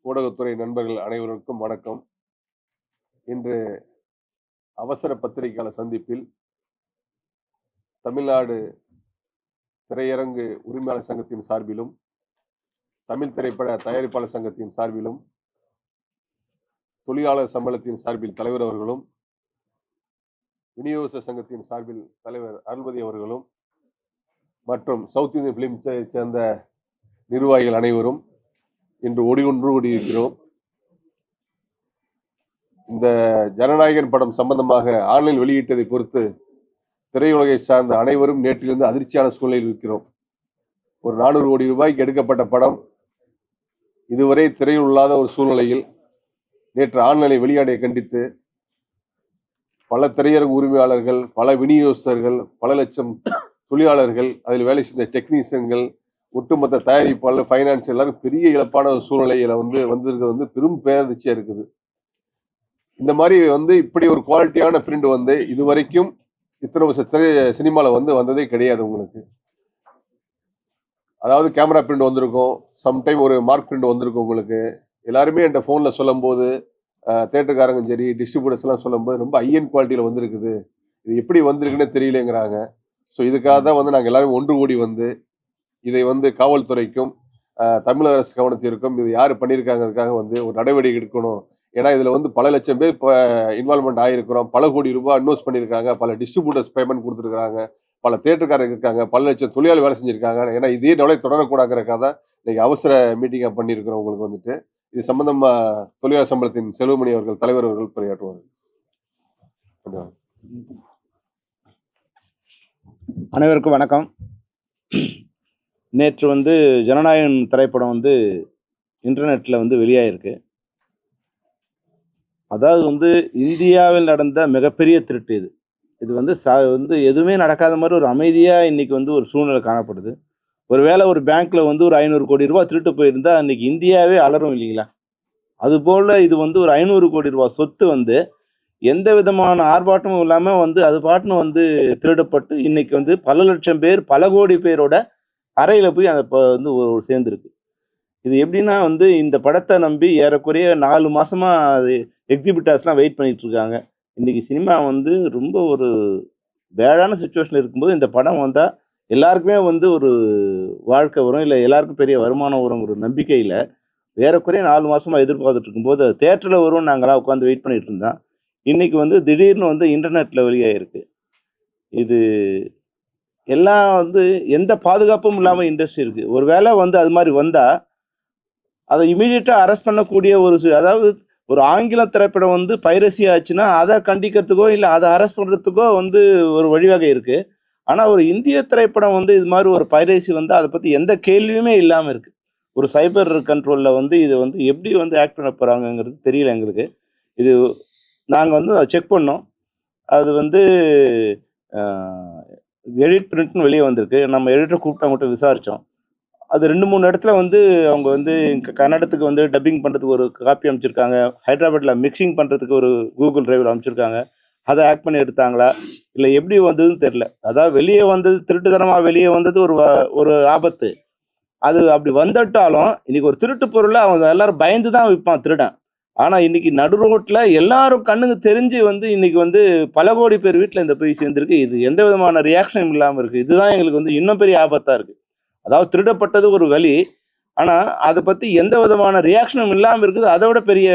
ஊடகத்துறை நண்பர்கள் அனைவருக்கும் வணக்கம். இன்று அவசர பத்திரிகையாளர் சந்திப்பில் தமிழ்நாடு திரையரங்கு உரிமையாளர் சங்கத்தின் சார்பிலும், தமிழ் திரைப்பட தயாரிப்பாளர் சங்கத்தின் சார்பிலும், தொழிலாளர் சம்பளத்தின் சார்பில் தலைவர் அவர்களும், விநியோக சங்கத்தின் சார்பில் தலைவர் அருள்பதி அவர்களும் மற்றும் சவுத் இந்தியன் பிலிம்ஸை சேர்ந்த நிர்வாகிகள் அனைவரும் இன்று ஒன்று கூடியிருக்கிறோம். இந்த ஜனநாயகன் படம் சம்பந்தமாக ஆன்லைன் வெளியிட்டதை பொறுத்து திரையுலகை சார்ந்த அனைவரும் நேற்றிலிருந்து அதிர்ச்சியான சூழ்நிலையில் இருக்கிறோம். ஒரு 400 கோடி ரூபாய்க்கு எடுக்கப்பட்ட படம் இதுவரை திரையில் இல்லாத ஒரு சூழ்நிலையில் நேற்று ஆன்லைனை வெளியாடைய கண்டித்து பல திரையரங்கு உரிமையாளர்கள், பல விநியோகஸ்தர்கள், பல லட்சம் தொழிலாளர்கள், அதில் வேலை செய்த டெக்னீஷியன்கள், ஒட்டுமொத்த தயாரிப்பாளர், ஃபைனான்ஸ் எல்லாரும் பெரிய இழப்பான ஒரு சூழ்நிலையில வந்திருக்கிறது பெரும் பேரதிர்ச்சியா இருக்குது. இந்த மாதிரி இப்படி ஒரு குவாலிட்டியான பிரிண்ட் இதுவரைக்கும் இத்தனை வருஷ சினிமாவில் வந்ததே கிடையாது. உங்களுக்கு அதாவது கேமரா பிரிண்ட் வந்திருக்கும், சம்டைம் ஒரு மார்க் பிரிண்ட் வந்திருக்கும். உங்களுக்கு எல்லாருமே என்கிட்ட ஃபோனில் சொல்லும் போது, தேட்டருக்காரங்க சரி, டிஸ்ட்ரிபியூட்டர்ஸ் எல்லாம் சொல்லும் போது ரொம்ப ஹையன் குவாலிட்டியில் வந்திருக்குது, இது எப்படி வந்திருக்குன்னே தெரியலங்கிறாங்க. ஸோ இதுக்காக தான் நாங்கள் எல்லாரும் ஒன்று கூடி இதை காவல்துறைக்கும் தமிழக அரசு கவனத்திற்கும் இது யார் பண்ணியிருக்காங்கிறதுக்காக ஒரு நடவடிக்கை எடுக்கணும். ஏன்னா இதில் பல லட்சம் பேர் இப்போ இன்வால்மெண்ட் ஆகிருக்கிறோம், பல கோடி ரூபாய் இன்வெஸ்ட் பண்ணியிருக்காங்க, பல டிஸ்ட்ரிபியூட்டர்ஸ் பேமெண்ட் கொடுத்துருக்காங்க, பல தேட்டருக்காரங்க இருக்காங்க, பல லட்சம் தொழிலாளர் வேலை செஞ்சுருக்காங்க. ஏன்னா இதே நிலை தொடரக்கூடாதுக்காக தான் இன்னைக்கு அவசர மீட்டிங்காக பண்ணியிருக்கிறோம். உங்களுக்கு இது சம்பந்தமாக தொழிலாளர் சம்பளத்தின் செல்வமணி அவர்கள் தலைவர் அவர்கள் உரையாற்றுவார்கள். அனைவருக்கும் வணக்கம். நேற்று ஜனநாயகன் திரைப்படம் இன்டர்நெட்டில் வெளியாயிருக்கு. அதாவது இந்தியாவில் நடந்த மிகப்பெரிய திருட்டு இது. இது எதுவுமே நடக்காத மாதிரி ஒரு அமைதியாக இன்றைக்கி ஒரு சூழ்நிலை காணப்படுது. ஒருவேளை ஒரு பேங்க்கில் ஒரு 500 கோடி ரூபா திருட்டு போயிருந்தா அன்றைக்கி இந்தியாவே அலரும் இல்லைங்களா? அதுபோல் இது ஒரு 500 கோடி ரூபா சொத்து எந்த விதமான ஆர்ப்பாட்டமும் இல்லாமல் அது பாட்டுன்னு திருடப்பட்டு இன்றைக்கி பல லட்சம் பேர், பல கோடி பேரோட அறையில் போய் அந்த சேர்ந்துருக்கு. இது எப்படின்னா இந்த படத்தை நம்பி ஏறக்குறைய 4 மாதமாக அது எக்ஸிபிட்டர்ஸ்லாம் வெயிட் பண்ணிகிட்டு இருக்காங்க. இன்றைக்கி சினிமா ரொம்ப ஒரு பேடான சுச்சுவேஷனில் இருக்கும்போது இந்த படம் வந்தால் எல்லாருக்குமே ஒரு வாழ்க்கை வரும், இல்லை எல்லாருக்கும் பெரிய வருமானம் வருங்கிற நம்பிக்கையில் ஏறக்குறைய 4 மாதமாக எதிர்பார்த்துட்டு இருக்கும்போது தேட்டரில் வரும் நாங்களாம் உட்காந்து வெயிட் பண்ணிகிட்டு இருந்தோம். இன்றைக்கி திடீர்னு இன்டர்நெட்டில் வெளியாகிருக்கு. இது எல்லாம் எந்த பாதுகாப்பும் இல்லாமல் இண்டஸ்ட்ரி இருக்குது. ஒரு வேளை அது மாதிரி வந்தால் அதை இமீடியட்டாக அரெஸ்ட் பண்ணக்கூடிய அதாவது ஒரு ஆங்கில திரைப்படம் பைரசி ஆச்சுன்னா அதை கண்டிக்கிறதுக்கோ இல்லை அதை அரெஸ்ட் பண்ணுறதுக்கோ ஒரு வழிவகை இருக்குது. ஆனால் ஒரு இந்திய திரைப்படம் இது மாதிரி ஒரு பைரசி அதை பற்றி எந்த கேள்வியுமே இல்லாமல் இருக்குது. ஒரு சைபர் கண்ட்ரோலில் இது எப்படி ஆக்ட் பண்ண போகிறாங்கங்கிறது தெரியல எங்களுக்கு. இது நாங்கள் செக் பண்ணோம். அது எடிட் பிரிண்ட்னு வெளியே வந்திருக்கு. நம்ம எடிட்டரை கூப்பிட்டு அவங்ககிட்ட விசாரித்தோம். அது 2-3 இடத்துல அவங்க கன்னடத்துக்கு டப்பிங் பண்ணுறதுக்கு ஒரு காப்பி அமைச்சிருக்காங்க, ஹைதராபாத்தில் மிக்சிங் பண்ணுறதுக்கு ஒரு கூகுள் டிரைவில் அமைச்சிருக்காங்க. அதை ஆக்ட் பண்ணி எடுத்தாங்களா இல்லை எப்படி வந்ததுன்னு தெரில. அதாவது வெளியே வந்தது திருட்டுத்தனமாக வெளியே வந்தது ஒரு ஆபத்து. அது அப்படி வந்துட்டாலும் இன்றைக்கி ஒரு திருட்டு பொருளை அவங்க எல்லாரும் பயந்து தான் விற்பான் திருடன். ஆனால் இன்றைக்கி நடு ரோட்டில் எல்லாரும் கண்ணுக்கு தெரிஞ்சு இன்றைக்கி பல கோடி பேர் வீட்டில் இந்த போய் சேர்ந்துருக்கு. இது எந்த விதமான ரியாக்ஷனும் இல்லாமல் இருக்குது. இதுதான் எங்களுக்கு இன்னும் பெரிய ஆபத்தாக இருக்குது. அதாவது திருடப்பட்டது ஒரு வலி, ஆனால் அதை பற்றி எந்த விதமான ரியாக்ஷனும் இல்லாமல் இருக்குது, அதை விட பெரிய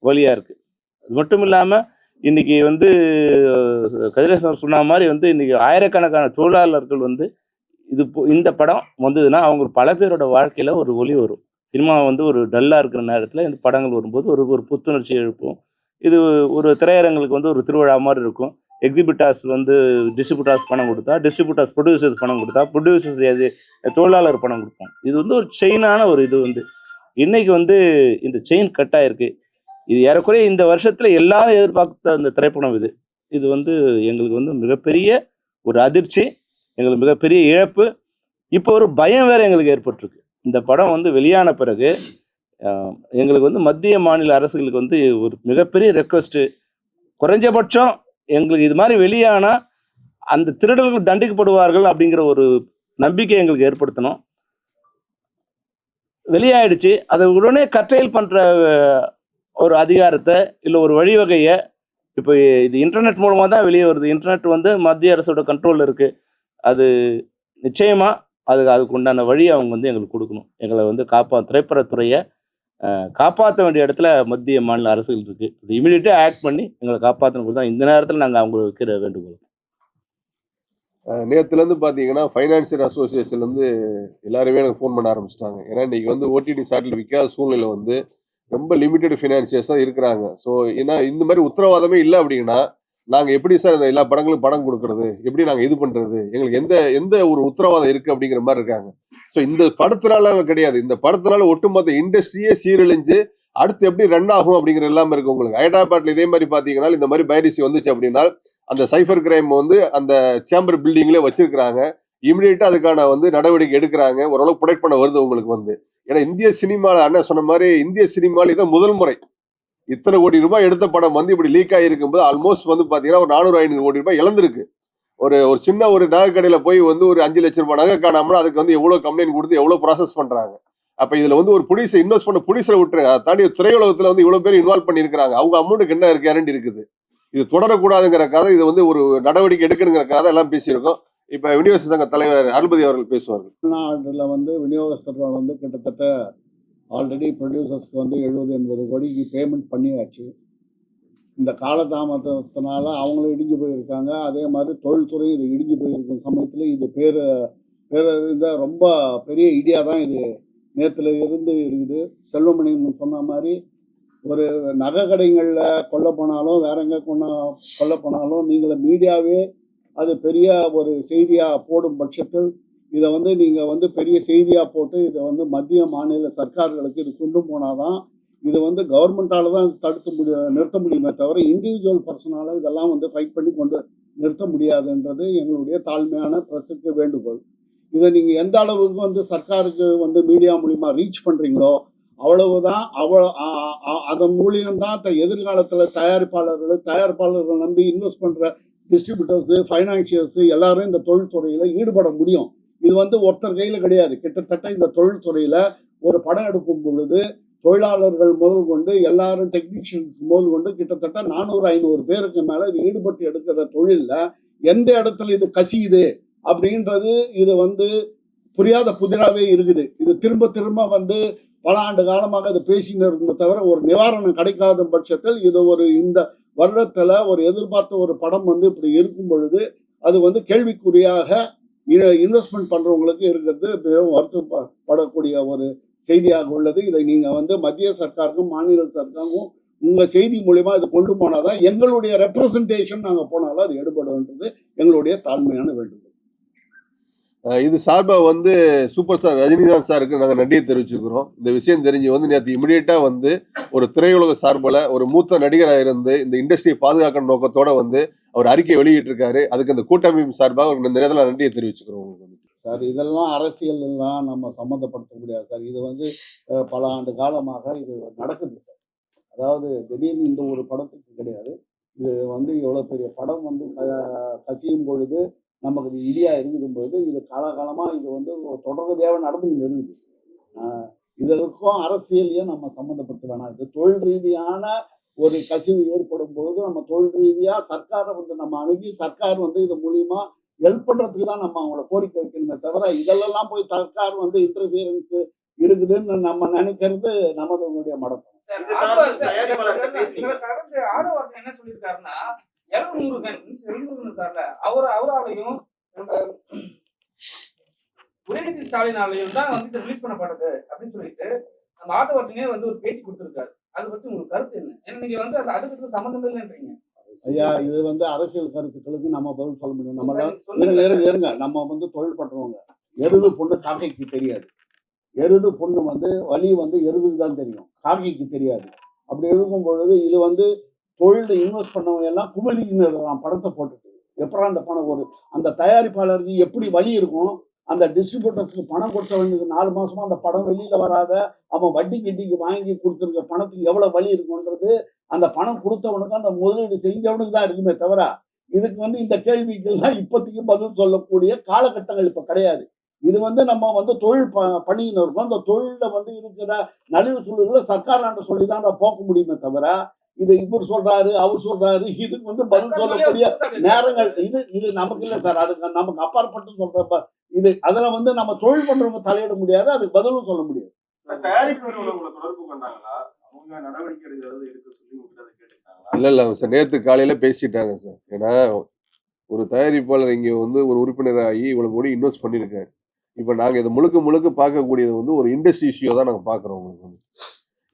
வலியாக இருக்குது. அது மட்டும் இல்லாமல் இன்றைக்கி கதிரேசன் சொன்ன மாதிரி இன்றைக்கி ஆயிரக்கணக்கான தொழிலாளர்கள் இந்த படம் வந்ததுன்னா அவங்க பல பேரோட வாழ்க்கையில் ஒரு ஒளி வரும். சினிமா ஒரு டல்லாக இருக்கிற நேரத்தில் இந்த படங்கள் வரும்போது ஒரு புத்துணர்ச்சி எழுப்பும். இது ஒரு திரையரங்களுக்கு ஒரு திருவிழா மாதிரி இருக்கும். எக்ஸிபிட்டர்ஸ் டிஸ்ட்ரிபியூட்டர்ஸ் பணம் கொடுத்தா, டிஸ்ட்ரிபியூட்டர்ஸ் ப்ரொடியூசர்ஸ் பணம் கொடுத்தா, ப்ரொடியூசர்ஸ் தொழிலாளர் பணம் கொடுப்போம். இது ஒரு செயினான ஒரு இது இன்னைக்கு இந்த செயின் கட் ஆயிருக்கு. இது ஏறக்குறைய இந்த வருஷத்துல எல்லாரும் எதிர்பார்த்த அந்த திரைப்படம் இது. இது எங்களுக்கு மிகப்பெரிய ஒரு அதிர்ச்சி, எங்களுக்கு மிகப்பெரிய இழப்பு. இப்போ ஒரு பயம் வேற எங்களுக்கு ஏற்பட்டிருக்கு. இந்த படம் வெளியான பிறகு எங்களுக்கு மத்திய மாநில அரசுகளுக்கு ஒரு மிகப்பெரிய ரெக்வஸ்ட்டு, குறைஞ்சபட்சம் எங்களுக்கு இது மாதிரி வெளியானால் அந்த திருடர்கள் தண்டிக்கப்படுவார்கள் அப்படிங்கிற ஒரு நம்பிக்கை எங்களுக்கு ஏற்படுத்தணும். வெளியாயிடுச்சு. அதை உடனே கர்டெயில் பண்ற ஒரு அதிகாரத்தை இல்லை ஒரு வழிவகையை இப்போ இது இன்டர்நெட் மூலமாக தான் வெளியே வருது. இன்டர்நெட் வந்து மத்திய அரசோட கண்ட்ரோலில் இருக்கு. அது நிச்சயமா அதுக்கு உண்டான வழி அவங்க வந்து எங்களுக்கு கொடுக்கணும். எங்களை வந்து திரைப்படத்துறையை காப்பாற்ற வேண்டிய இடத்துல மத்திய மாநில அரசுகள் இருக்கு. அது இமீடியட்டாக ஆக்ட் பண்ணி எங்களை காப்பாற்றணும் தான் இந்த நேரத்தில் நாங்கள் அவங்க வைக்கிற வேண்டுகோள். நேற்றுலேருந்து பார்த்தீங்கன்னா ஃபைனான்சியல் அசோசியேஷன்லேருந்து எல்லாருமே எனக்கு ஃபோன் பண்ண ஆரம்பிச்சிட்டாங்க. ஏன்னா இன்றைக்கி வந்து ஓடிடி சாட்டில் விற்காத சூழ்நிலை வந்து ரொம்ப லிமிட்டட் ஃபினான்சியர்ஸ் தான் இருக்கிறாங்க. ஸோ ஏன்னா இந்த மாதிரி உத்தரவாதமே இல்லை அப்படின்னா நாங்கள் எப்படி சார் இந்த எல்லா படங்களும் படம் கொடுக்கறது, எப்படி நாங்கள் இது பண்ணுறது, எங்களுக்கு எந்த எந்த ஒரு உத்தரவாதம் இருக்குது அப்படிங்கிற மாதிரி இருக்காங்க. ஸோ இந்த படத்தினால கிடையாது, இந்த படத்தினால ஒட்டுமொத்த இண்டஸ்ட்ரியே சீரழிஞ்சு அடுத்து எப்படி ரன் ஆகும் அப்படிங்கிற எல்லாமே இருக்கு. உங்களுக்கு ஹைதராபாத்ல இதே மாதிரி பார்த்தீங்கன்னா இந்த மாதிரி பைரசி வந்துச்சு அப்படின்னா அந்த சைபர் கிரைம் வந்து அந்த சேம்பர் பில்டிங்லேயே வச்சிருக்கிறாங்க. இமிடியேட்டா அதுக்கான வந்து நடவடிக்கை எடுக்கிறாங்க. ஓரளவு ப்ரொடெக்ட் பண்ண வருது உங்களுக்கு வந்து. ஏன்னா இந்திய சினிமாவில் அண்ணன் சொன்ன மாதிரி இந்திய சினிமாவில் இதான் முதல் முறை இத்தனை கோடி ரூபாய் எடுத்த படம் வந்து இப்படி லீக் ஆகிருக்கும் போது ஆல்மோஸ்ட் வந்து பார்த்தீங்கன்னா ஒரு 400-500 கோடி ரூபாய் இழந்திருக்கு. ஒரு ஒரு சின்ன ஒரு நகை கடையில் போய் வந்து ஒரு 5 லட்சம் ரூபாய் நகை காணாமல் அதுக்கு வந்து எவ்வளோ கம்ப்ளைண்ட் கொடுத்து எவ்வளோ ப்ராசஸ் பண்ணுறாங்க. அப்போ இதில் வந்து ஒரு புடிசை இன்வெஸ்ட் பண்ண புடிசை விட்டுரு, அதை தாண்டி திரையுலகத்தில் வந்து இவ்வளோ பேர் இன்வால்வ் பண்ணியிருக்கிறாங்க. அவங்க அமௌண்ட்டுக்கு என்ன கேரண்டி இருக்குது? இது தொடரக்கூடாதுங்கிறக்காக இது வந்து ஒரு நடவடிக்கை எடுக்கணுங்கிறக்காக எல்லாம் பேசியிருக்கோம். இப்போ விநியோக சங்க தலைவர் அருள்பதி அவர்கள் பேசுவார்கள். தமிழ்நாட்டில் வந்து விநியோகஸ்தர்கள் வந்து கிட்டத்தட்ட ஆல்ரெடி ப்ரொடியூசர்ஸ்க்கு வந்து 70-80 கோடிக்கு பேமெண்ட் பண்ணியாச்சு. இந்த காலதாமதத்தினால அவங்களும் இடிஞ்சு போயிருக்காங்க. அதே மாதிரி தொழில்துறை இது இடிஞ்சு போயிருக்கும் சமயத்தில் இது பேரறிந்த ரொம்ப பெரிய இடியாக தான் இது நேற்றுல இருந்து இருக்குது. செல்வமணி சொன்ன மாதிரி ஒரு நகை கடைகளில் கொல்ல போனாலும் வேற எங்கே கொல்ல போனாலும் நீங்கள மீடியாவே அது பெரிய ஒரு செய்தியாக போடும் பட்சத்தில் இதை வந்து நீங்கள் வந்து பெரிய செய்தியாக போட்டு இதை வந்து மத்திய மாநில சர்க்கார்களுக்கு இது கொண்டு போனாதான் இது வந்து கவர்மெண்ட்டால் தான் நிறுத்த முடியுமே தவிர இண்டிவிஜுவல் பர்சனால இதெல்லாம் வந்து ஃபைட் பண்ணி கொண்டு நிறுத்த முடியாதுன்றது எங்களுடைய தாழ்மையான ப்ரெஸ்ஸுக்கு வேண்டுகோள். இதை நீங்கள் எந்த அளவுக்கு வந்து சர்க்காருக்கு வந்து மீடியா மூலிமா ரீச் பண்ணுறீங்களோ அவ்வளவுதான் அதன் மூலியம்தான் எதிர்காலத்தில் தயாரிப்பாளர்கள் நம்பி இன்வெஸ்ட் பண்ணுற டிஸ்ட்ரிபியூட்டர்ஸு ஃபைனான்சியர்ஸு எல்லாரும் இந்த தொழில்துறையில் ஈடுபட முடியும். இது வந்து ஒருத்தர் கையில் கிடையாது. கிட்டத்தட்ட இந்த தொழில்துறையில் ஒரு படம் எடுக்கும் பொழுது தொழிலாளர்கள் முதல் கொண்டு எல்லாரும் டெக்னீஷியன்ஸ் முதல் கொண்டு கிட்டத்தட்ட 400-500 பேருக்கு மேலே இது ஈடுபட்டு எடுக்கிற தொழிலில் எந்த இடத்துல இது கசியுது அப்படின்றது இது வந்து புரியாத புதிராகவே இருக்குது. இது திரும்ப திரும்ப வந்து பல ஆண்டு காலமாக இது பேசின்னு இருக்குமே தவிர ஒரு நிவாரணம் கிடைக்காத பட்சத்தில் இது ஒரு இந்த வருடத்தில் ஒரு எதிர்பார்த்த ஒரு படம் வந்து இப்படி இருக்கும் பொழுது அது வந்து கேள்விக்குறியாக இன்வெஸ்ட்மெண்ட் பண்ணுறவங்களுக்கு இருக்கிறது மிகவும் வருத்தப்படக்கூடிய ஒரு செய்தியாக உள்ளது. இதை நீங்கள் வந்து மத்திய சர்க்காருக்கும் மாநில சர்க்காருக்கும் உங்கள் செய்தி மூலிமா இது கொண்டு போனால் தான் எங்களுடைய ரெப்ரசன்டேஷன் நாங்கள் போனாலும் அது எடுபடுன்றது எங்களுடைய தாழ்மையான வேண்டுகோள். இது சார்பாக வந்து சூப்பர் ஸ்டார் ரஜினிகாந்த் சாருக்கு நாங்கள் நன்றியை தெரிவிச்சுக்கிறோம். இந்த விஷயம் தெரிஞ்சு வந்து நேற்று இமிடியேட்டாக வந்து ஒரு திரையுலக சார்பில் ஒரு மூத்த நடிகராக இருந்து இந்த இண்டஸ்ட்ரியை பாதுகாக்கிற நோக்கத்தோடு வந்து அவர் அறிக்கை வெளியிட்டிருக்காரு. அதுக்கு இந்த கூட்டமைப்பு சார்பாக இந்த நேரத்தில் நன்றியை தெரிவிச்சுக்கிறோம். சார் இதெல்லாம் அரசியல் எல்லாம் நம்ம சம்மந்தப்படுத்த முடியாது சார். இது வந்து பல ஆண்டு காலமாக இது நடக்குது சார். அதாவது திடீர்னு இந்த ஒரு படத்துக்கு கிடையாது. இது வந்து எவ்வளோ பெரிய படம் வந்து கசியும் பொழுது நமக்கு இது இடியாக இருக்கும்போது இது காலகாலமாக இது வந்து தொடர்கதையாக நடந்துன்னு இருக்குது. இதற்கும் அரசியலையும் நம்ம சம்மந்தப்படுத்த வேணாம். இது தொழில் ரீதியான ஒரு கசிவு ஏற்படும் பொழுது நம்ம தொழில் ரீதியாக சர்க்காரை வந்து நம்ம அணுகி சர்க்கார் வந்து இது மூலியமா ஹெல்ப் பண்ணுறதுக்கு தான் நம்ம அவங்கள கோரிக்கை வைக்கணுமே தவிர இதெல்லாம் போய் சர்க்கார் வந்து இன்டர்ஃபியரன்ஸ் இருக்குதுன்னு நம்ம நினைக்கிறது நமது மடக்கம். என்ன சொல்லியிருக்காருன்னா அவராலையும் உதயநிதி ஸ்டாலினாலையும் தான் வந்து ரிலீஸ் பண்ணப்பட்டது அப்படின்னு சொல்லிட்டு நம்ம ஆட்டோவர்த்தனே வந்து ஒரு பேட்டி கொடுத்திருக்காரு. அதை பத்தி உங்களுக்கு கருத்து என்ன? ஏன்னா நீங்க வந்து அதுக்கு சம்பந்தம் இல்லைன்றீங்க. ஐயா இது வந்து அரசியல் கருத்துக்களுக்கு நம்ம பதில் சொல்ல முடியும். நம்ம நம்ம வந்து தொழில் பண்றவங்க எருது பொண்ணு காக்கைக்கு தெரியாது. எருது பொண்ணு வந்து வலி வந்து எருதுக்கு தான் தெரியும், காக்கைக்கு தெரியாது. அப்படி இருக்கும் பொழுது இது வந்து தொழிலில் இன்வெஸ்ட் பண்ணவங்க எல்லாம் குமரின்னு படத்தை போட்டுட்டு எப்பறம் அந்த பணம் ஒரு அந்த தயாரிப்பாளருக்கு எப்படி வழி இருக்கும், அந்த டிஸ்ட்ரிபியூட்டர்ஸ்க்கு பணம் கொடுத்த வேண்டியது 4 மாசமா அந்த படம் வெளியில வராத அவன் வட்டி கிட்டிக்கு வாங்கி கொடுத்துருக்க பணத்துக்கு எவ்வளவு வழி இருக்குன்றது அந்த பணம் கொடுத்தவனுக்கு அந்த முதலீடு செஞ்சவனுக்கு தான் இருக்குமே தவிர இதுக்கு வந்து இந்த கேள்விக்கெல்லாம் இப்போதைக்கு பதில் சொல்லக்கூடிய காலகட்டங்கள் இப்போ கிடையாது. இது வந்து நம்ம வந்து தொழில் பண்ணின்னு இருக்கோம். அந்த தொழில வந்து இருக்கிற நலிவு சூழல்களை சர்க்காராண்ட சொல்லி தான் போக்க முடியுமே தவிர, இது இவர் சொல்றாரு அவர் சொல்றாரு இதுக்கு வந்து பதில் சொல்லக்கூடிய நேரங்கள் இது நமக்கு இல்லை சார். அதுக்கு நமக்கு அப்பாற்பட்டு சொல்ற இது அதுல வந்து நம்ம தொழில் பண்றவங்க தலையிட முடியாது, அதுக்கு பதிலும் சொல்ல முடியாது. தயாரிப்பு நிறுவனம் உங்களை தொடர்பு கொண்டாங்களா? அவங்க நடவடிக்கை எடுக்க சொல்லி உங்ககிட்ட கேட்டுக்கிட்டாங்களா? இல்ல சார், நேத்து காலையில பேசிட்டாங்க சார். ஏன்னா ஒரு தயாரிப்பாளர் இங்க வந்து ஒரு உறுப்பினராகி இவ்வளவு கோடி இன்வெஸ்ட் பண்ணியிருக்காரு. இப்ப நாங்க இதை முழுக்க முழுக்க பார்க்கக்கூடியது வந்து ஒரு இண்டஸ்ட்ரி இஷ்யூ தான் நாங்க பாக்குறோம் உங்களுக்கு வந்து.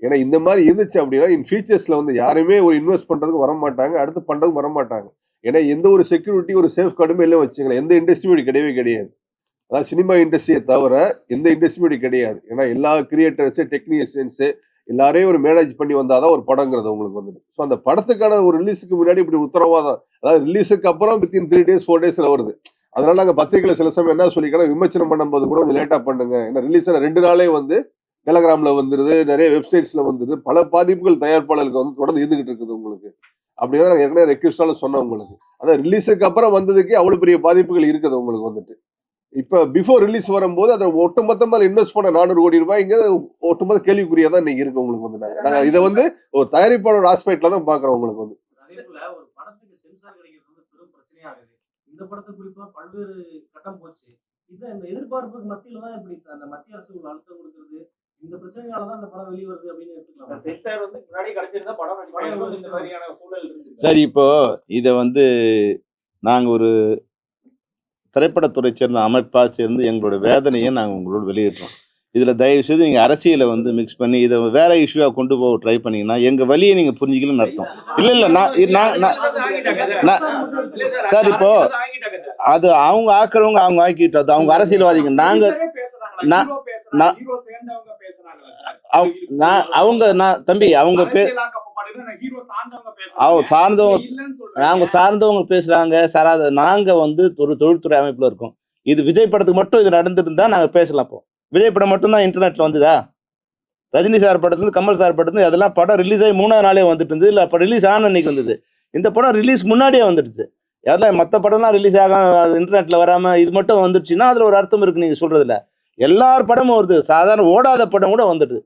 ஏன்னா இந்த மாதிரி இருந்துச்சு அப்படின்னா இன் ஃபியூச்சர்ஸ்ல வந்து யாருமே ஒரு இன்வெஸ்ட் பண்றதுக்கு வர மாட்டாங்க, அடுத்து பண்றதுக்கு வர மாட்டாங்க. ஏன்னா எந்த ஒரு செக்யூரிட்டி ஒரு சேஃப் கார்டுமே இல்லை வச்சுங்களேன். எந்த இண்டஸ்ட்ரியும் கிடையவே கிடையாது. அதாவது சினிமா இண்டஸ்ட்ரியை தவிர எந்த இண்டஸ்ட்ரியும் கிடையாது. ஏன்னா எல்லா கிரியேட்டர்ஸு டெக்னீஷியன்ஸு எல்லாரையும் ஒரு மேனேஜ் பண்ணி வந்தாதான் ஒரு படங்கிறது உங்களுக்கு வந்துட்டு. ஸோ அந்த படத்துக்கான ஒரு ரிலீஸுக்கு முன்னாடி இப்படி உத்தரவாதம், அதாவது ரிலீஸுக்கு அப்புறம் வித்தின் 3 days 4 days வருது. அதனால நாங்கள் பத்திரிகையில் சில சமயம் என்ன சொல்லிக்கலாம், விமர்சனம் பண்ணும்போது கூட கொஞ்சம் லேட்டாக பண்ணுங்க. ஏன்னா ரிலீஸ் 2 நாளே வந்து டெலகிராமில் வந்துடுது, நிறைய வெப்சைட்ஸில் வந்துடுது, பல பாதிப்புகள் தயாரிப்பாளருக்கு வந்து தொடர்ந்து இருந்துகிட்டு இருக்குது உங்களுக்கு. அப்படிதான் நாங்கள் ஏற்கனவே ரெக்வஸ்டாலும் சொன்னோம் உங்களுக்கு. அதான் ரிலீஸுக்கு அப்புறம் வந்ததுக்கே அவ்வளோ பெரிய பாதிப்புகள் இருக்குது உங்களுக்கு வந்துட்டு. இப்போ பிஃபோர் ரிலீஸ் வரும்போது அதை ஒட்டுமொத்தமாக இன்வெஸ்ட் பண்ண 400 கோடி ரூபாய் இங்கே ஒட்டுமொத்த கேள்விக்குறியா தான் இன்னைக்கு இருக்கு உங்களுக்கு வந்து. நாங்கள் இதை வந்து ஒரு தயாரிப்பாளர் ஆஸ்பெக்ட்ல தான் பார்க்குறோம் உங்களுக்கு வந்து. அதேபோல ஒரு படத்துக்கு சென்சார் கிடைக்கிறது வந்து பெரும் பிரச்சனையாகுது. இந்த படத்துக்கு குறிப்பா பல்வேறு கட்டம் போச்சு. இந்த எதிர்பார்ப்புக்கு மத்தியில தான் இப்படி அந்த மத்திய அரசு ஒரு அழுத்தம் கொடுக்குறது. இந்த பிரச்சனையால தான் இந்த படம் வெளியே வருது அப்படின்னு எடுத்துக்கலாம். சென்சார் வந்து முன்னாடி கிடைச்சிருந்தா படம் இந்த மாதிரியான சூழல் இருக்கு. சரி, இப்போ இதை வந்து நாங்கள் ஒரு திரைப்படத்துறை சேர்ந்த அமைப்பாக சேர்ந்து எங்களோட வேதனையை நாங்கள் உங்களோட வெளியிடுறோம். இதில் தயவு செய்து நீங்கள் அரசியலை வந்து மிக்ஸ் பண்ணி இதை வேற இஷ்யூவாக கொண்டு போக ட்ரை பண்ணீங்கன்னா எங்கள் வழியை நீங்கள் புரிஞ்சிக்கலன்னு அர்த்தம். இல்லை நான் சார், இப்போ அது அவங்க ஆக்குறவங்க அவங்க ஆக்கிட்டது அவங்க அரசியல்வாதிங்க. நாங்கள் தம்பி அவங்க சார்ந்தவங்க பேசுறாங்க சார். அது நாங்க வந்து ஒரு தொழில்துறை அமைப்புல இருக்கோம். இது விஜய் படத்துக்கு மட்டும் இது நடந்துருந்தா நாங்க பேசலாம். இப்போ விஜய் படம் மட்டும் தான் இன்டர்நெட்ல வந்துதா? ரஜினி சார் படத்துல கமல் சார் படத்துல அதெல்லாம் படம் ரிலீஸ் ஆகி 3ஆவது நாளே வந்துட்டு இருந்தது. இல்லை அப்போ ரிலீஸ் ஆன அன்னைக்கு வந்தது. இந்த படம் ரிலீஸ் முன்னாடியே வந்துடுச்சு. அதெல்லாம் மற்ற படம்லாம் ரிலீஸ் ஆக இன்டர்நெட்ல வராம இது மட்டும் வந்துடுச்சுன்னா அதுல ஒரு அர்த்தம் இருக்கு நீங்க சொல்றதுல. எல்லார் படமும் வருது, சாதாரண ஓடாத படம் கூட வந்துடுது.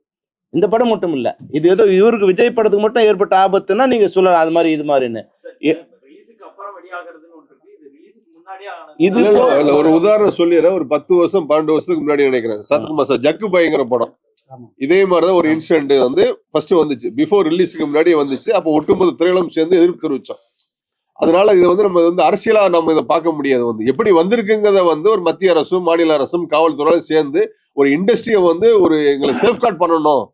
இந்த படம் மட்டும் இல்ல, இது ஏதோ இவருக்கு விஜய் படத்துக்கு மட்டும் ஏற்பட்ட ஆபத்துன்னா நீங்க சொல்லலாம் அது மாதிரி இது மாதிரின்னு. இது ஒரு உதாரணம் சொல்லிடுறேன். ஒரு 10 வருஷம் 12 வருஷத்துக்கு முன்னாடி நினைக்கிறேன் சத்குமார் சார் ஜக்கு பாய்ங்கிற படம் இதே மாதிரிதான் ஒரு இன்சிடென்ட் வந்து ஃபர்ஸ்ட் வந்துச்சு. பிஃபோர் ரிலீஸுக்கு முன்னாடியே வந்துச்சு. அப்போ ஒட்டுமொத்த திரையுலகம் சேர்ந்து எதிர்ப்பு தெரிவிச்சோம். அதனால இது வந்து நம்ம வந்து அரசியலா நம்ம இதை பார்க்க முடியாது. வந்து எப்படி வந்திருக்குங்கிறத வந்து ஒரு மத்திய அரசும் மாநில அரசும் காவல்துறையும் சேர்ந்து ஒரு இண்டஸ்ட்ரியை வந்து ஒரு எங்களை சேஃப்கார்ட் பண்ணணும்.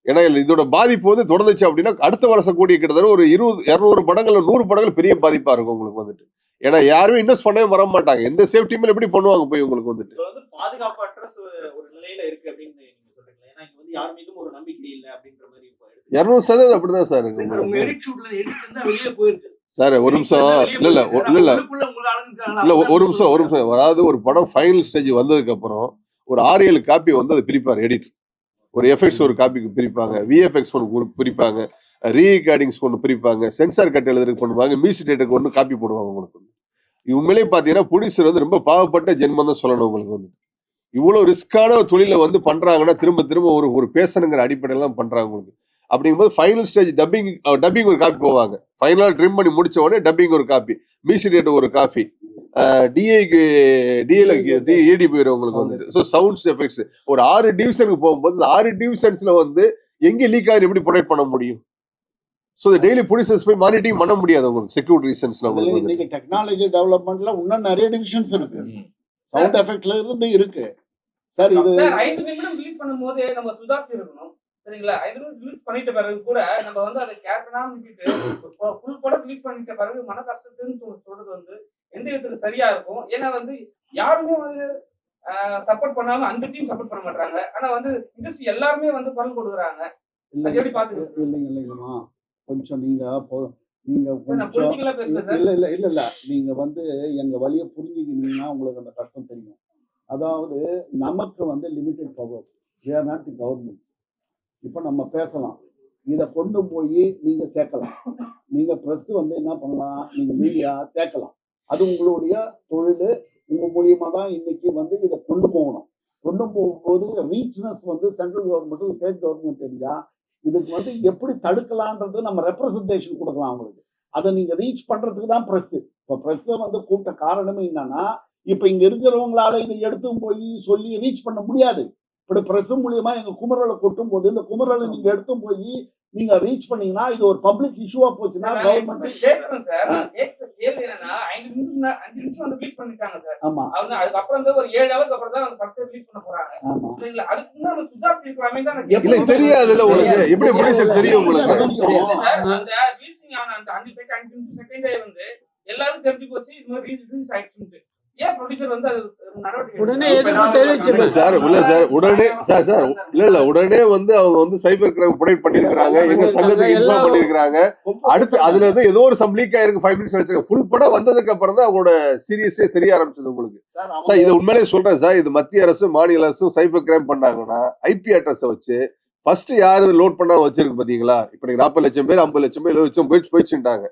ஏன்னா இதோட பாதிப்பு வந்து தொடர்ந்துச்சு அப்படின்னா அடுத்த வருஷம் கூடிய கிட்டத்தட்ட ஒரு 200 படங்கள் 100 படங்கள் பெரிய பாதிப்பா இருக்கும் உங்களுக்கு வந்துட்டு. ஏன்னா யாருமே இன்வெஸ்ட் பண்ணவே வர மாட்டாங்க. எந்த சேஃப்டி மேல எப்படி பண்ணுவாங்க போய் உங்களுக்கு வந்துட்டு. பாதுகாப்பற்ற ஒரு நிலையில இருக்கு அப்படின்னு நீங்க சொல்றீங்க. ஏன்னா இங்க வந்து யார் மீதும் ஒரு நம்பிக்கை இல்லை அப்படின்ற மாதிரி 200% அப்படிதான் சார் இருக்கு சார். ஒரு நிமிஷம் இல்ல ஒரு நிமிஷம். அதாவது ஒரு படம் ஃபைனல் ஸ்டேஜ் வந்ததுக்கு அப்புறம் ஒரு 6-7 காப்பி வந்து அதை பிரிப்பார் எடிட்டர். ஒரு எஃபெக்ட்ஸ் ஒரு காப்பிக்கு பிரிப்பாங்க, விஎஃப்எக்ஸ் ஒன்று பிரிப்பாங்க, ரீகார்டிங்ஸ் ஒன்று பிரிப்பாங்க, சென்சார் கட் எழுதுறதுக்கு பண்ணுவாங்க, மியூசிக் டேட்டருக்கு ஒன்று காப்பி போடுவாங்க உங்களுக்கு. உண்மையிலேயே பார்த்தீங்கன்னா ப்ரொடியூசர் வந்து ரொம்ப பாவப்பட்ட ஜென்மம் தான் சொல்லணும் உங்களுக்கு வந்து. இவ்வளோ ரிஸ்கான ஒரு தொழிலை வந்து பண்றாங்கன்னா திரும்ப ஒரு பேசணுங்கிற அடிப்படையெல்லாம் பண்றாங்க உங்களுக்கு. அப்படிங்கும்போது ஃபைனல் ஸ்டேஜ் டப்பிங் ஒரு காப்பி போவாங்க. ஃபைனலாக ட்ரிம் பண்ணி முடிச்ச உடனே டப்பிங் ஒரு காப்பி, மியூசிக் டேட்டர் ஒரு காப்பி, டிஏடி போயிடும் உங்களுக்கு வந்துட்டு. ஸோ சவுண்ட்ஸ் எஃபெக்ட்ஸ் ஒரு 6 டிவிஷனுக்கு போகும்போது இந்த 6 டிவிஷன்ஸ்ல வந்து எங்கே லீக் ஆகி எப்படி ப்ரொடெக்ட் பண்ண முடியும்? ஸோ டெய்லி ப்ரொடியூசர்ஸ் போய் மானிட்டரிங் பண்ண முடியாது உங்களுக்கு செக்யூரிட்டி ரீசன்ஸ்ல. இன்னைக்கு டெக்னாலஜி டெவலப்மெண்ட்ல இன்னும் நிறைய டிவிஷன்ஸ் இருக்கு. சவுண்ட் எஃபெக்ட்ல இருந்து இருக்கு சார். இது 5 நிமிடம் ரிலீஸ் பண்ணும்போது நம்ம சுதாரிச்சு இருக்கணும். சரிங்களா? 5 நிமிடம் ரிலீஸ் பண்ணிட்ட பிறகு கூட நம்ம வந்து அதை கேர் பண்ணாம விட்டுட்டு ஃபுல் படம் ரிலீஸ் பண்ணிட்ட பிறகு மன கஷ்டத்துன்னு சொல்றது வந்து எந்த விதத்துல சரியா இருக்கும்? ஏன்னா வந்து யாருமே வந்து சப்போர்ட் பண்ணாம அந்த டீம் சப்போர்ட் பண்ண மாட்டாங்க. ஆனா வந்து இண்டஸ்ட்ரி எல்லாருமே வந்து குரல் கொடுக்குறாங்க. எப்படி பாத்துக்கணும்? இல்லைங்கம்மா, கொஞ்சம் நீங்க கொஞ்சம் இல்ல நீங்க வந்து எங்க வழியை புரிஞ்சுக்கினீங்கன்னா உங்களுக்கு அந்த கஷ்டம் தெரியும். அதாவது நமக்கு வந்து limited powers, we are not the government. இப்போ நம்ம பேசலாம், இதை கொண்டு போய் நீங்க சேர்க்கலாம். நீங்க ப்ரெஸ் வந்து என்ன பண்ணலாம், நீங்க மீடியா சேர்க்கலாம். அது உங்களுடைய தொழில், உங்க மூலியமா தான் இன்னைக்கு வந்து இதை கொண்டு போகணும். கொண்டு போகும்போது ரீச்னஸ் வந்து சென்ட்ரல் கவர்மெண்ட்டும் ஸ்டேட் கவர்மெண்ட் தெரிஞ்சா இதுக்கு வந்து எப்படி தடுக்கலான்றது நம்ம ரெப்ரசன்டேஷன் கொடுக்கலாம் அவங்களுக்கு. அதை நீங்க ரீச் பண்றதுக்கு தான் ப்ரெஸ். இப்போ ப்ரெஸ்ஸை வந்து கூப்பிட்ட காரணமே என்னன்னா, இப்போ இங்க இருக்கிறவங்களால இதை எடுத்து போய் சொல்லி ரீச் பண்ண முடியாது. இப்படி ப்ரெஸ் மூலியமா எங்க குமரலை கொட்டும் போது இந்த குமரலை நீங்க எடுத்து போய் நீங்க ரீச் பண்ணீங்கன்னா இது ஒரு பப்ளிக் இஷ்யூவா போச்சுன்னா கவர்மெண்ட் கேட்கணும் சார். நான் கேட்கிற கேள்வி என்னன்னா 5 நிமிஷம் வந்து ரிலீஸ் பண்ணிட்டாங்க சார். ஆமா அவங்க அதுக்கப்புறம் வந்து ஒரு 7 ஹவருக்கு அப்புறம் தான் அந்த படத்தை ரிலீஸ் பண்ண போறாங்க. ஆமா சரிங்களா? அதுக்கு முன்னாடி சுதார்த்தி இருக்கலாமே தான் நான் இல்ல கேட்கிறேன். தெரியாதுல்ல உங்களுக்கு எப்படி ப்ரொடியூசர் தெரியும் உங்களுக்கு? இல்ல சார், அந்த ரிலீசிங் ஆன அந்த 5 செகண்டே வந்து எல்லாரும் தெரிஞ்சு போச்சு இது மாதிரி ரிலீஸ் ஆயிடுச்சுன்னு. ஏன் ப்ரொடியூசர் வந்து அது நடவடிக்கை உடனே எடுக்கல? எதுவும் தெரிவிச்சிருக்கல. இல்ல சார் உடனே சார் இல்ல உடனே வந்து அவங்க வந்து சைபர் கிரைம் ப்ரொடெக்ட் பண்ணிருக்காங்க, எங்க சங்கத்துக்கு இன்ஃபார்ம் பண்ணிருக்காங்க. அடுத்து அதுல இருந்து ஏதோ ஒரு சம் லீக் ஆயிருக்கு 5 மினிட்ஸ் வச்சிருக்க. ஃபுல் படம் வந்ததுக்கு அப்புறம் தான் அவங்களோட சீரியஸே தெரிய ஆரம்பிச்சது உங்களுக்கு. சார் இது உண்மையிலேயே சொல்றேன் சார், இது மத்திய அரசு மாநில அரசும் சைபர் கிரைம் பண்ணாங்கன்னா ஐபி அட்ரஸ் வச்சு ஃபர்ஸ்ட் யாரு லோட் பண்ணா வச்சிருக்கு பாத்தீங்களா? இப்ப 40 லட்சம் பேர் 50 லட்சம் பேர் 70 லட்சம் போயிடுச்சுட்டாங்க.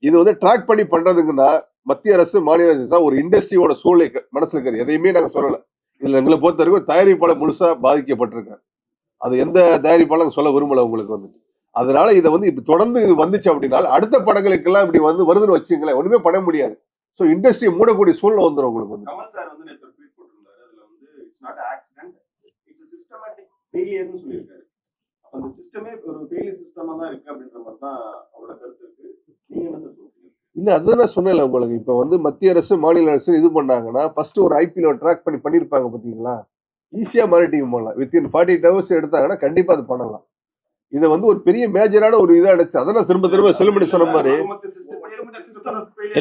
இது வந்து ட்ராக் பண்ணி பண்றதுக்குன்னா மத்திய அரசு மாநில அரசு ஒரு இண்டஸ்ட்ரியோட சூழலை மனசுல இருக்கிறது எதையுமே நாங்க சொல்லல. இதுல எங்களை பொறுத்த வரைக்கும் தயாரிப்பாளர் முழுசா பாதிக்கப்பட்டிருக்காங்க. அது எந்த தயாரிப்பாளரும் சொல்ல விரும்பல உங்களுக்கு வந்து. அதனால இதை வந்து இப்ப தொடர்ந்து இது வந்துச்சு அப்படின்னா அடுத்த படங்களுக்கு எல்லாம் இப்படி வந்து வருதுன்னு வச்சுங்களேன், ஒண்ணுமே பண்ண முடியாது. ஸோ இண்டஸ்ட்ரியை மூடக்கூடிய சூழ்நிலை வந்துடும் உங்களுக்கு வந்து. கமல் சார் வந்து நேற்று ட்வீட் போட்டிருந்தாரு. அதுல வந்து it's not accident, it's systematic ஃபெயிலியர்னு சொல்லியிருக்காரு. அப்ப அந்த சிஸ்டமே ஒரு ஃபெயிலியர் சிஸ்டமா தான் இருக்கு அப்படின்ற மாதிரி தான் அவரோட கருத்து இருக்கு. நீங்க என்ன சார் சொல்றீங்க? இல்ல அதுதான் நான் சொன்னேன்ல உங்களுக்கு. இப்ப வந்து மத்திய அரசு மாநில அரசு இது பண்ணாங்கன்னா ஃபர்ஸ்ட் ஒரு ஐபிஎல் ட்ராக் பண்ணிருப்பாங்க பாத்தீங்களா, ஈஸியா மானிட்டிங் பண்ணலாம். வித்தின் 48 hours எடுத்தாங்கன்னா கண்டிப்பா அது பண்ணலாம். இதை வந்து ஒரு பெரிய மேஜரான ஒரு இதா அடைச்சு அதெல்லாம் திரும்ப செல்லுபடி சொன்ன மாதிரி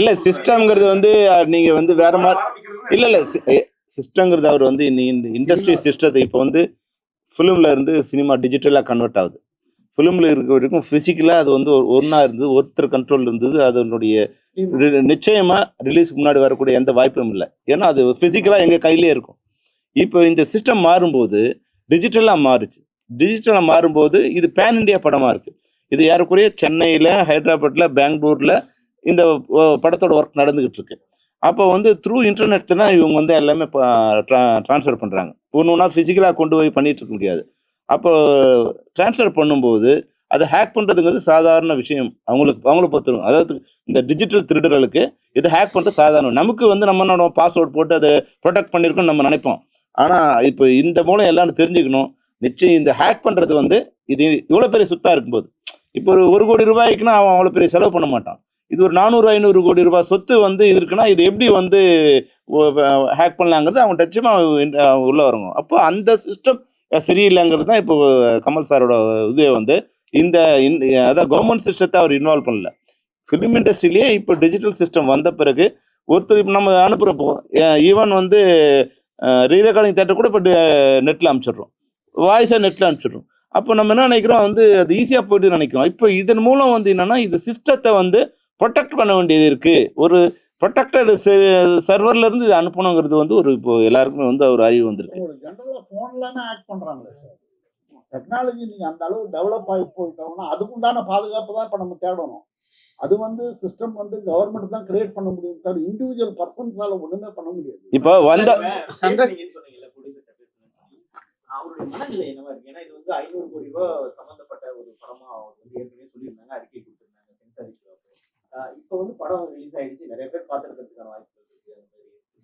இல்ல சிஸ்டம்ங்கிறது வந்து நீங்க வந்து வேற மாதிரி இல்ல சிஸ்டம்ங்கிறது அவர் வந்து இண்டஸ்ட்ரி சிஸ்டத்தை இப்போ வந்து ஃபிலிம்ல இருந்து சினிமா டிஜிட்டலாக கன்வெர்ட் ஆகுது. ஃபிலிமில் இருக்க வரைக்கும் ஃபிசிக்கலாக அது வந்து ஒன்றா இருந்தது, ஒருத்தர் கண்ட்ரோல் இருந்தது. அதனுடைய நிச்சயமாக ரிலீஸ்க்கு முன்னாடி வரக்கூடிய எந்த வாய்ப்பும் இல்லை. ஏன்னா அது ஃபிசிக்கலாக எங்கள் கையிலே இருக்கும். இப்போ இந்த சிஸ்டம் மாறும்போது டிஜிட்டலாக மாறுச்சு. டிஜிட்டலாக மாறும்போது இது பேன் இண்டியா படமாக இருக்குது. இது ஏறக்குறைய சென்னையில், ஹைதராபாத்தில், பெங்களூரில் இந்த படத்தோட ஒர்க் நடந்துக்கிட்டு இருக்கு. அப்போ வந்து த்ரூ இன்டர்நெட்டு தான் இவங்க வந்து எல்லாமே ட்ரான்ஸ்ஃபர் பண்ணுறாங்க. ஒன்று ஃபிசிக்கலாக கொண்டு போய் பண்ணிகிட்டு இருக்க முடியாது. அப்போ ட்ரான்ஸ்ஃபர் பண்ணும்போது அதை ஹேக் பண்ணுறதுங்கிறது சாதாரண விஷயம். அவங்கள பொறுத்தவரைக்கும், அதாவது இந்த டிஜிட்டல் திருடர்களுக்கு இதை ஹேக் பண்ணுறது சாதாரணம். நமக்கு வந்து நம்மளோட பாஸ்வேர்ட் போட்டு அதை ப்ரொடெக்ட் பண்ணியிருக்கோம்னு நம்ம நினைப்போம். ஆனால் இப்போ இந்த மூலம் எல்லாரும் தெரிஞ்சுக்கணும், நிச்சயம் இந்த ஹேக் பண்ணுறது வந்து இது இவ்வளோ பெரிய சுத்தாக இருக்கும்போது, இப்போ ஒரு 1 கோடி ரூபாய்க்குன்னா அவன் அவ்வளோ பெரிய செலவு பண்ண மாட்டான். இது ஒரு 400-500 கோடி ரூபாய் சொத்து வந்து இது இருக்குன்னா இது எப்படி வந்து ஹேக் பண்ணலாங்கிறது அவங்க டச்சமாக உள்ளே வருங்க. அப்போ அந்த சிஸ்டம் சரியில்லைங்கிறது தான் இப்போ கமல் சாரோட இது வந்து இந்த அதாவது கவர்மெண்ட் சிஸ்டத்தை அவர் இன்வால்வ் பண்ணல. ஃபிலிம் இண்டஸ்ட்ரியிலேயே இப்போ டிஜிட்டல் சிஸ்டம் வந்த பிறகு ஒருத்தர் இப்போ நம்ம அனுப்புகிறப்போ ஈவன் வந்து ரீரெக்கார்டிங் தேட்டர் கூட இப்போ நெட்டில் அனுப்பிச்சிடுறோம், வாய்ஸாக நெட்டில் அனுப்பிச்சிடுறோம். அப்போ நம்ம என்ன நினைக்கிறோம், வந்து அது ஈஸியாக போய்ட்டு நினைக்கிறோம். இப்போ இதன் மூலம் வந்து என்னென்னா இந்த சிஸ்டத்தை வந்து ப்ரொடெக்ட் பண்ண வேண்டியது இருக்குது. ஒரு ப்ரொடெக்டட் சர்வர்லேருந்து இது அனுப்பணுங்கிறது வந்து ஒரு இப்போ எல்லாருக்குமே வந்து ஒரு அறிவு வந்துருக்கு. ஜென்ரலாக ஃபோன்லாமே ஆக்ட் பண்ணுறாங்களே சார். டெக்னாலஜி நீங்கள் அந்த அளவு டெவலப் ஆகி போயிட்டோம்னா அதுக்குண்டான பாதுகாப்பு தான் இப்போ நம்ம தேடணும். அது வந்து சிஸ்டம் வந்து கவர்மெண்ட் தான் கிரியேட் பண்ண முடியும் சார். இண்டிவிஜுவல் பர்சன்ஸால ஒன்றுமே பண்ண முடியாது. இப்போ வந்த அவருடைய மனநிலை என்னவா இருக்கு? ஏன்னா இது வந்து 500 கோடி ரூபாய் சம்பந்தப்பட்ட ஒரு படமா அவர் வந்து ஏற்கனவே சொல்லியிருந்தாங்க, அறிக்கை கொடுத்திருந்தாங்க சென்சாரிக்கு. இப்போ வந்து படம் ரிலீஸ் ஆயிடுச்சு, நிறைய பேர் பார்த்துருக்கிறதுக்கான வாய்ப்புகள் இருக்கு.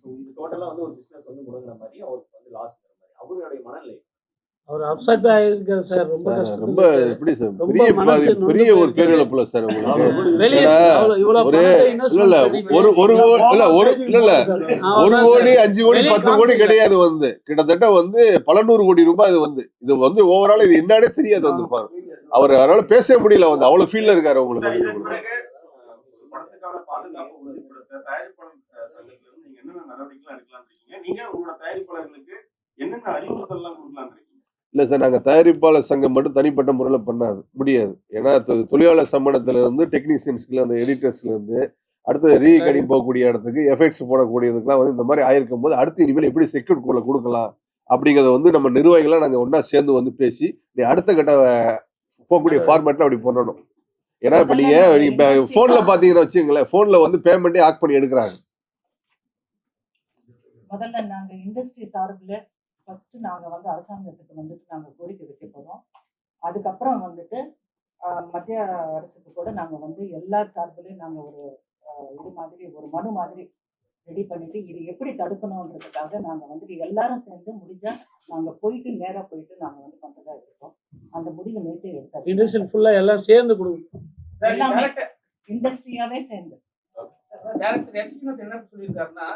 இது டோட்டலா வந்து ஒரு பிசினஸ் வந்து முடங்குற மாதிரி, அவருக்கு வந்து லாஸ் மாதிரி அவருடைய மனநிலை. அவர் அப்செட் ஆயிருக்காரு சார். ரொம்ப ரொம்ப எப்படி சார் பெரிய ஒரு பேரிழப்புல சார் உங்களுக்கு. ஒரு கோடி 5 கோடி 10 கோடி கிடையாது, வந்து கிட்டத்தட்ட வந்து பல 100 கோடி ரூபாய். இது வந்து ஓவரால் இது என்னன்னே தெரியாது வந்து அவர், அதனால பேசவே முடியல, வந்து அவ்வளவு ஃபீல்ல இருக்காரு உங்களுக்கு. படத்துக்கான பாதுகாப்பு உறுதிப்படுத்த தயாரிப்பாளர் சங்கத்துல இருந்து நீங்க என்னென்ன நடவடிக்கைகள் எடுக்கலாம் இருக்கீங்க? நீங்க உங்களோட தயாரிப்பாளர்களுக்கு என்னென்ன அறிவுறுத்தல் எல்லாம் கொடுக்கலாம் இருக்கீங்க? இல்ல சார், நாங்க தயாரிப்பாளர் சங்கம் மட்டும் தனிப்பட்ட முறையில் பண்ணாது முடியாது. ஏன்னா தொழிலாளர் சம்பளத்துல இருந்து டெக்னீசியன்ஸ்ல அந்த எடிட்டர்ஸ்ல இருந்து அடுத்து ரீகடிங் போகக்கூடிய இடத்துக்கு எஃபெக்ட்ஸ் போடக்கூடியதுக்கெல்லாம் வந்து இந்த மாதிரி ஆயிருக்கும் போது அடுத்து இனிமேல் எப்படி செக்யூர் குள்ள கொடுக்கலாம் அப்படிங்கிறத வந்து நம்ம நிர்வாகிகளாக நாங்கள் ஒன்னா சேர்ந்து வந்து பேசி அடுத்த கட்ட போகக்கூடிய ஃபார்மேட்ல அப்படி பண்ணணும். ஏன்னா இப்ப நீங்க போன்ல பாத்தீங்கன்னா வச்சுங்களேன், போன்ல வந்து பேமெண்ட்டே ஆக் பண்ணி எடுக்கிறாங்க. முதல்ல நாங்கள் இண்டஸ்ட்ரி சார்பில் ஃபஸ்ட்டு நாங்கள் வந்து அரசாங்கத்துக்கு வந்துட்டு நாங்கள் கோரிக்கை வைக்க போகிறோம். அதுக்கப்புறம் வந்துட்டு மத்திய அரசுக்கு கூட நாங்கள் வந்து எல்லா சார்பிலையும் நாங்கள் ஒரு இது மாதிரி ஒரு மனு மாதிரி ரெடி பண்ணிட்டு இது எப்படி தடுக்கணுன்றதுக்காக நாங்கள் வந்துட்டு எல்லாரும் சேர்ந்து முடிஞ்சா நாங்கள் போயிட்டு நேராக போயிட்டு நாங்கள் வந்து பண்ணுறதா இருக்கோம். அந்த முடிவு நேற்றே எடுத்தாச்சு. இண்டஸ்ட்ரி ஃபுல்லா எல்லாம் சேர்ந்து கொடுக்கும். எல்லாமே இண்டஸ்ட்ரியாவே சேர்ந்து. டைரக்டர் எக்ஸ்பிரஸ் என்ன சொல்லியிருக்காருன்னா,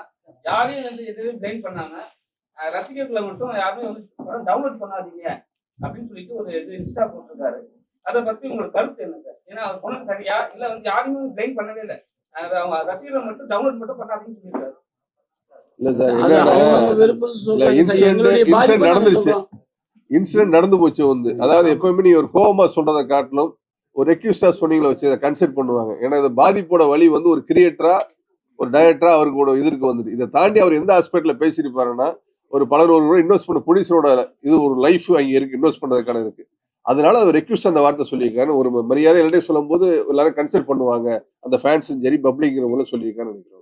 யாரையும் வந்து எதுவும் பிளைம் பண்ணாம ரசிகர்களை மட்டும் யாருமே வந்து படம் டவுன்லோட் பண்ணாதீங்க அப்படின்னு சொல்லிட்டு ஒரு இது இன்ஸ்டா போட்டிருக்காரு. அதை பத்தி உங்களுக்கு கருத்து என்ன சார்? ஏன்னா அவர் சொன்னது சரியா இல்ல வந்து யாருமே பிளைம் பண்ணவே இல்லை, அவங்க ரசிகர்களை மட்டும் டவுன்லோட் மட்டும் பண்ணாதீங்கன்னு சொல்லியிருக்காரு. இல்ல சார், அது என்னன்னா அவங்க விருப்பம் சொல்றாங்க சார். எங்களுடைய இன்சிடென்ட் பாதிப்பு நடந்துருச்சு, சொல்றோம். இன்சிடென்ட் நடந்து போச்சு வந்து. அதாவது எப்பவுமே நீ ஒரு கோவமா சொல்றதை காட்டிலும் ஒரு ரெக்யூஸ்டா சொன்னீங்களா வச்சு அதை கன்சிடர் பண்ணுவாங்க. ஏன்னா இந்த பாதிப்போட வழி வந்து ஒரு கிரியேட்டரா ஒரு டைரக்டரா அவருக்கு இதற்கு வந்துட்டு இதை தாண்டி அவர் எந்த ஆஸ்பெக்ட்ல பேசியிருப்பாருன்னா, ஒரு பல நூறு ரூபாய் இன்வெஸ்ட் பண்ண ப்ரொடியூசரோட இது ஒரு லைஃப் அங்கே இருக்கு, இன்வெஸ்ட் பண்றதுக்கான இருக்கு. அதனால அவர் ரெக்யூஸ்ட் அந்த வார்த்தை சொல்லியிருக்காரு. ஒரு மரியாதை எல்லாத்தையும் சொல்லும் போது எல்லாரும் கன்சிடர் பண்ணுவாங்க, அந்த ஃபேன்ஸும் சரி பப்ளிக்ங்கிறவங்களும் சொல்லியிருக்கான்னு நினைக்கிறேன்.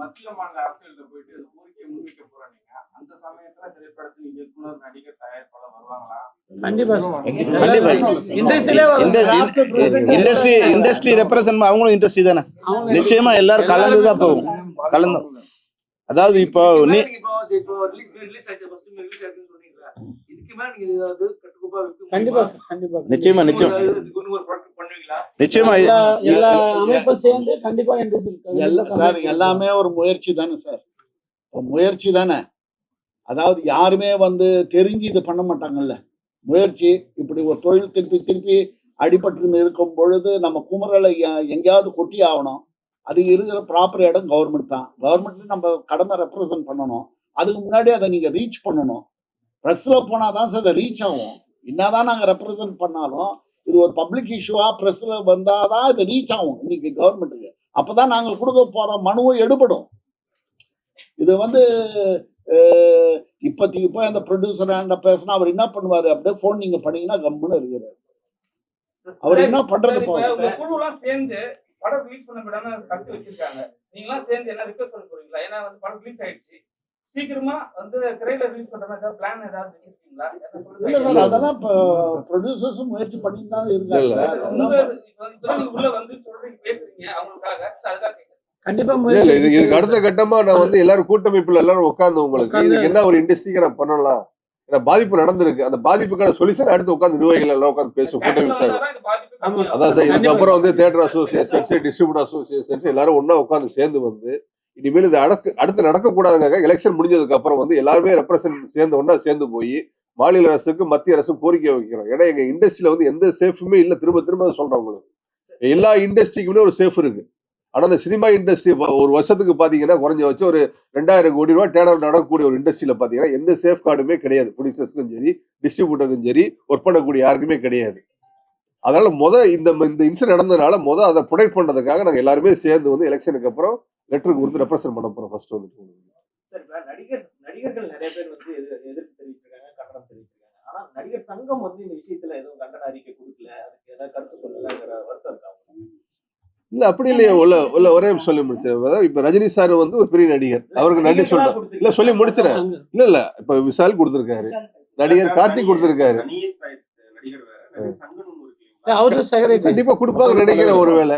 மத்திய மாநில அரசியல்கிட்ட போயிட்டு கோரிக்கை முன்வைக்க போறாங்க. அந்த சமயத்துல திரைப்படத்தில் இயக்குனர், நடிகர், தயாரிப்பாளர் வருவாங்களா? கண்டிப்பா கண்டிப்பா. இண்டஸ்ட்ரியிலே இண்டஸ்ட்ரி ரெப்ரசன்ட் அவங்களும் இண்டஸ்ட்ரி தானே. நிச்சயமா எல்லாரும் கலந்துதான் போகும். கலந்தோம். அதாவது இப்போ நீ கண்டிப்பா கண்டிப்பா நிச்சயமா நிச்சயமா எல்லா அமைப்பும் சேர்ந்து கண்டிப்பா சார் எல்லாமே ஒரு முயற்சி தானே சார், முயற்சி தானே. அதாவது யாருமே வந்து தெரிஞ்சு இது பண்ண மாட்டாங்கல்ல. முயற்சி இப்படி ஒரு தொழில் திருப்பி அடிபட்டு இருக்கும் பொழுது நம்ம குமரலை எங்கேயாவது கொட்டி ஆகணும். அது இருக்கிற ப்ராப்பர் இடம் கவர்மெண்ட் தான். கவர்மெண்ட்ல நம்ம கடமை ரெப்ரசன்ட் பண்ணணும். அதுக்கு முன்னாடி அதை நீங்க ரீச் பண்ணணும். ப்ரெஸ்ல போனாதான் சார் அதை ரீச் ஆகும். என்னதான் நாங்கள் ரெப்ரசன்ட் பண்ணாலும் இது ஒரு பப்ளிக் இஷ்யூவா ப்ரெஸ்ல வந்தாதான் இது ரீச் ஆகும் இன்னைக்கு கவர்மெண்ட்டுக்கு. அப்பதான் நாங்கள் கொடுக்க போற மனுவும் எடுபடும். இது வந்து இப்போதைக்கு போய் அந்த ப்ரொடியூசர் பேசினா அவர் என்ன பண்ணுவாரு? அப்படியே போன் நீங்க பண்ணீங்கன்னா கம்முன்னு இருக்கிறாரு. அவர் என்ன பண்றது? குழுலாம் சேர்ந்து படம் ரிலீஸ் பண்ண விடாம கட்டு வச்சிருக்காங்க. நீங்களாம் சேர்ந்து என்ன ரிக்வெஸ்ட் பண்ண போறீங்களா? ஏன்னா வந்து படம் ரிலீஸ் ஆயிடுச்சு, சீக்கிரமா வந்து திரையில ரிலீஸ் பண்ற மாதிரி பிளான் ஏதாவது வச்சிருக்கீங்களா? அதெல்லாம் ப்ரொடியூசர்ஸும் முயற்சி பண்ணிட்டு தான் இருக்காங்க. உள்ள வந்து சொல்றீங்க, பேசுறீங்க அவங்களுக்காக, அதுக்காக கண்டிப்பா இதுக்கு அடுத்த கட்டமா நான் வந்து எல்லாரும் கூட்டமைப்புல எல்லாரும் உட்கார்ந்து உங்களுக்கு இதுக்கு என்ன ஒரு இண்டஸ்ட்ரிக்கு நான் பண்ணலாம், பாதிப்பு நடந்திருக்கு, அந்த பாதிப்புக்கான சொல்யூஷன் அடுத்து உட்காந்து நிர்வாகிகள் எல்லாம் உட்காந்து பேசும் கூட்டமைப்பு. அதான் சார், இதுக்கப்புறம் வந்து தியேட்டர் அசோசியேஷன்ஸ், டிஸ்ட்ரிபியூட்டர் அசோசியேஷன்ஸ் எல்லாரும் ஒன்னா உட்காந்து சேர்ந்து வந்து இனிமேல் இது அடுத்து நடக்கக்கூடாதுங்க. எலெக்ஷன் முடிஞ்சதுக்கு அப்புறம் வந்து எல்லாருமே ரெப்ரசன்ட் சேர்ந்து ஒன்னா சேர்ந்து போய் மாநில அரசுக்கு மத்திய அரசும் கோரிக்கை வைக்கிறோம். ஏன்னா எங்க இண்டஸ்ட்ரியில வந்து எந்த சேஃபுமே இல்லை. திரும்ப சொல்றேன் உங்களுக்கு, எல்லா இண்டஸ்ட்ரிக்குமே ஒரு சேஃப் இருக்கு. ஆனா அந்த சினிமா இண்டஸ்ட்ரி ஒரு வருஷத்துக்கு பாத்தீங்கன்னா குறைஞ்ச வச்சு ஒரு 2000 கோடி ரூபாய் டேர்ன் நடக்கக்கூடிய ஒரு இண்டஸ்ட்ரியில பாத்தீங்கன்னா எந்த சேஃப் கார்டுமே கிடையாது. ப்ரொடியூசர்ஸ்க்கும் சரி டிஸ்ட்ரிபியூட்டருக்கும் சரி ஒர்க் பண்ணக்கூடிய யாருக்குமே கிடையாது. அதனால இந்த இன்சிடென்ட் நடந்ததுனால அதை ப்ரொடெக்ட் பண்றதுக்காக நாங்க எல்லாருமே சேர்ந்து வந்து எலெக்ஷனுக்கு அப்புறம் லெட்டர் கொடுத்து ரெப்ரசென்ட் பண்ண போறோம். ஃபர்ஸ்ட் வந்து நடிகர்கள் நிறைய பேர் வந்து எதிர்ப்பு தெரிவிச்சிருக்காங்க, கண்டனம் தெரிவிச்சிருக்காங்க. ஆனா நடிகர் சங்கம் வந்து இந்த விஷயத்துல எதுவும் கண்டன அறிக்கை கொடுக்கல, அதுக்கு ஏதாவது கருத்து சொல்லலங்கிற வருத்தம் இருக்கா? இல்ல அப்படி இல்லையே. ஒரே சொல்லி முடிச்சேன். இப்ப ரஜினி சார் வந்து ஒரு பெரிய நடிகர், அவருக்கு நன்றி சொல்றேன். இல்ல சொல்லி முடிச்சிடறேன். இல்ல இப்ப விஷால் கொடுத்திருக்காரு, நடிகர் கார்த்திக் கொடுத்திருக்காரு. கண்டிப்பா கொடுப்பாங்க நினைக்கிறேன். ஒருவேளை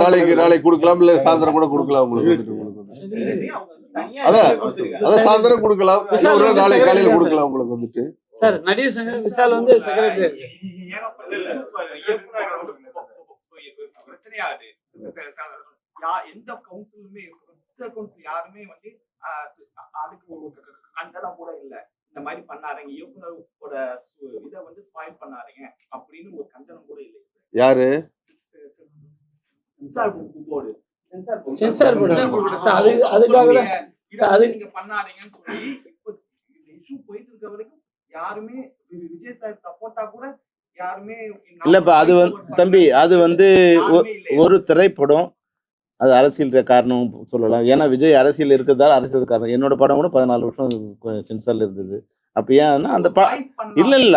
நாளைக்கு கொடுக்கலாம், இல்ல சாயந்தரம் கூட கொடுக்கலாம். உங்களுக்கு அதான் சாயந்தரம் கொடுக்கலாம், நாளைக்கு காலையில கொடுக்கலாம். உங்களுக்கு வந்துட்டு சார் நடிகர் சங்க விஷால் வந்து செக்ரட்டரி எந்த கவுன்சிலுமே யாருமே வந்து அதுக்கு கண்டனம் கூட இல்ல. இந்த மாதிரி பண்ணாருங்க, இயக்குனரோட இதை வந்து ஸ்பாயில் பண்ணாருங்க அப்படின்னு ஒரு கண்டனம் கூட இல்லை. யாரு? சென்சார் போர்டு அதுக்காக நீங்க பண்ணாதீங்கன்னு சொல்லி இஷ்யூ போயிட்டு இருக்க வரைக்கும் யாருமே விஜய் சார் சப்போர்ட்டா கூட யாருமே இல்லப்பா. அது தம்பி, அது வந்து ஒரு திரைப்படம், அது அரசியல் காரணம் சொல்லலாம். ஏன்னா விஜய் அரசியல் இருக்கிறதால அரசியல் காரணம். என்னோட படம் கூட 14 வருஷம் சென்சார்ல இருந்தது. அப்ப ஏன்னா இல்ல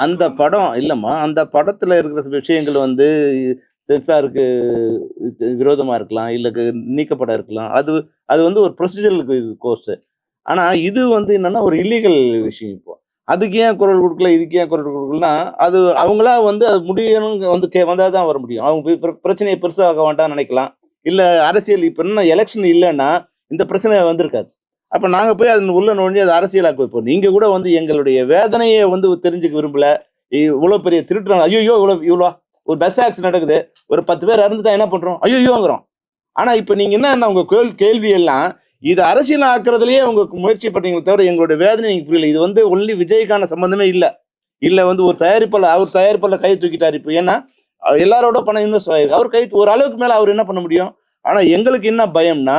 அந்த படம் இல்லம்மா, அந்த படத்துல இருக்கிற விஷயங்கள் வந்து சென்சாருக்கு விரோதமாக இருக்கலாம், இல்லை நீக்கப்பட இருக்கலாம். அது வந்து ஒரு ப்ரொசீஜரலுக்கு கோர்ஸு. ஆனால் இது வந்து என்னன்னா ஒரு இல்லீகல் விஷயம். இப்போ அதுக்கு ஏன் குரல் கொடுக்கல, இதுக்கு ஏன் குரல் கொடுக்கலன்னா, அது அவங்களா வந்து அது முடியணுங்க வந்து வந்தால் தான் வர முடியும். அவங்க பிரச்சனையை பெருசாக வேண்டாம்னு நினைக்கலாம். இல்லை அரசியல் இப்போ என்ன எலெக்ஷன் இல்லைன்னா இந்த பிரச்சனை வந்திருக்காது. அப்போ நாங்கள் போய் அது உள்ள நுழைஞ்சு அது அரசியலாக்க வைப்போம். நீங்கள் கூட வந்து எங்களுடைய வேதனையை வந்து தெரிஞ்சுக்க விரும்பல. இவ்வளோ பெரிய திருட்டுறாங்க, ஐயோ இவ்வளோ ஒரு பஸ் ஆக்சிடென்ட் நடக்குது, ஒரு 10 பேர் இறந்துட்டா என்ன பண்ணுறோம், ஐயோங்கிறோம். ஆனால் இப்போ நீங்கள் என்ன உங்கள் கேள்வி எல்லாம் இது அரசியல் ஆக்குறதுலேயே உங்களுக்கு முயற்சி பண்ணீங்களே தவிர எங்களுடைய வேதனை நீங்கள் புரியல. இது வந்து ஒன்லி விஜய்க்கான சம்மந்தமே இல்லை வந்து ஒரு தயாரிப்பாளர், அவர் தயாரிப்பாளர் கை தூக்கிட்டார். இப்போ ஏன்னா எல்லாரோட பணம் இன்வெஸ்ட் ஆகிருக்கு, அவர் கை ஒரு அளவுக்கு மேலே அவர் என்ன பண்ண முடியும். ஆனால் எங்களுக்கு என்ன பயம்னா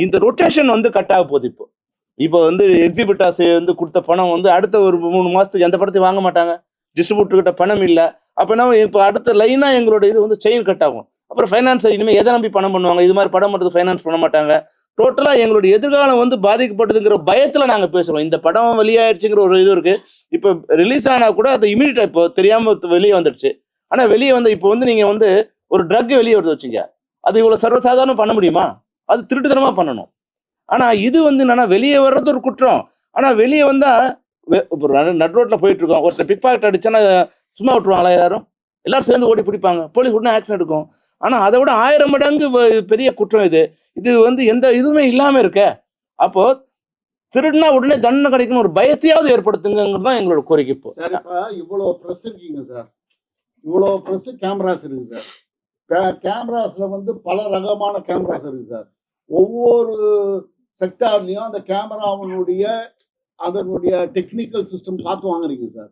இந்த ரொட்டேஷன் வந்து கட் ஆக போகுது. இப்போ வந்து எக்ஸிபிட்டாஸ் வந்து கொடுத்த பணம் வந்து அடுத்த ஒரு 3 மாதத்துக்கு எந்த படத்தையும் வாங்க மாட்டாங்க. டிஸ்ட்ரிபியூட்டர்கிட்ட பணம் இல்லை. அப்போ என்ன இப்போ அடுத்த லைனாக எங்களோட இது வந்து செயின் கட் ஆகும். அப்புறம் ஃபைனான்ஸ் இனிமேல் எதை நம்பி பணம் பண்ணுவாங்க, இது மாதிரி படம் மட்டும் ஃபைனான்ஸ் பண்ண மாட்டாங்க. டோட்டலாக எங்களுடைய எதிர்காலம் வந்து பாதிக்கப்படுதுங்கிற பயத்தில் நாங்கள் பேசுகிறோம். இந்த படம் வெளியாயிடுச்சுங்கிற ஒரு இது இருக்குது. இப்போ ரிலீஸ் ஆனால் கூட அது இமீடியட்டாக இப்போ தெரியாமல் வெளியே வந்துடுச்சு. ஆனால் வெளியே வந்து இப்போ வந்து நீங்கள் வந்து ஒரு ட்ரக் வெளியே வருது வச்சுங்க, அது இவ்வளோ சர்வசாதாரணம் பண்ண முடியுமா? அது திருட்டுத்தனமாக பண்ணணும். ஆனால் இது வந்து என்னன்னா வெளியே வர்றது ஒரு குற்றம். ஆனால் வெளியே வந்தால் இப்போ நட் ரோட்டில் போயிட்டு இருக்கோம், ஒருத்தர் பிக் பாக்கெட் அடிச்சோன்னா சும்மா விட்டுருவாங்களா? எல்லாரும் சேர்ந்து ஓடி பிடிப்பாங்க, போலீஸ் உடனே ஆக்ஷன் எடுக்கும். ஆனால் அதை விட 1000 மடங்கு பெரிய குற்றம் இது வந்து எந்த இதுவுமே இல்லாமல் இருக்க. அப்போ திருடுனா உடனே தண்டனை கிடைக்கணும் ஒரு பயத்தையாவது ஏற்படுத்துங்கிறது தான் எங்களோட கோரிக்கை. இப்போ சார் இப்போ இவ்வளோ ப்ரெஸ் இருக்கீங்க சார், இவ்வளோ ப்ரெஸ் கேமராஸ் இருக்குது சார். கேமராஸில் வந்து பல ரகமான கேமராஸ் இருக்குது சார். ஒவ்வொரு செக்டார்லேயும் அந்த கேமராவினுடைய அதனுடைய டெக்னிக்கல் சிஸ்டம் பார்த்து வாங்குறீங்க சார்.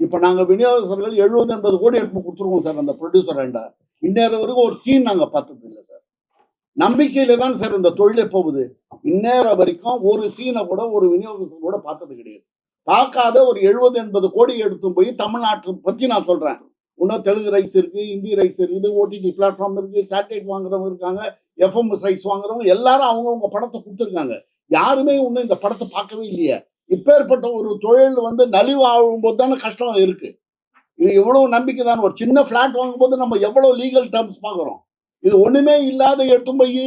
இப்போ நாங்கள் விநியோகஸ்தர்கள் 70-80 கோடி எடுத்து கொடுத்துருவோம் சார் அந்த ப்ரொடியூசர் ஆண்டா. இந்நேரம் வரைக்கும் ஒரு சீன் நாங்கள் பார்த்தது இல்லை சார். நம்பிக்கையில தான் சார் இந்த தொழிலே போகுது. இந்நேரம் வரைக்கும் ஒரு சீனை கூட ஒரு விநியோகஸ்தர் கூட பார்த்தது கிடையாது. பார்க்காத ஒரு 70-80 கோடி எடுத்து போய் தமிழ்நாட்டை பற்றி நான் சொல்கிறேன். இன்னும் தெலுங்கு ரைட்ஸ் இருக்குது, ஹிந்தி ரைட்ஸ் இருக்குது, ஓடிடி பிளாட்ஃபார்ம் இருக்குது, சேட்டலைட் வாங்குறவங்க இருக்காங்க, எஃப்எம்எஸ் ரைட்ஸ் வாங்குறவங்க எல்லாரும் அவங்கவுங்க படத்தை கொடுத்துருக்காங்க. யாருமே இன்னும் இந்த படத்தை பார்க்கவே இல்லையே. இப்பேற்பட்ட ஒரு தொழில் வந்து நலிவாகும் போது தானே கஷ்டம் இருக்கு. இது எவ்வளவு நம்பிக்கை தான். ஒரு சின்ன பிளாட் வாங்கும்போது நம்ம எவ்வளவு லீகல் டேர்ம்ஸ் பார்க்குறோம். இது ஒண்ணுமே இல்லாத எடுத்து போய்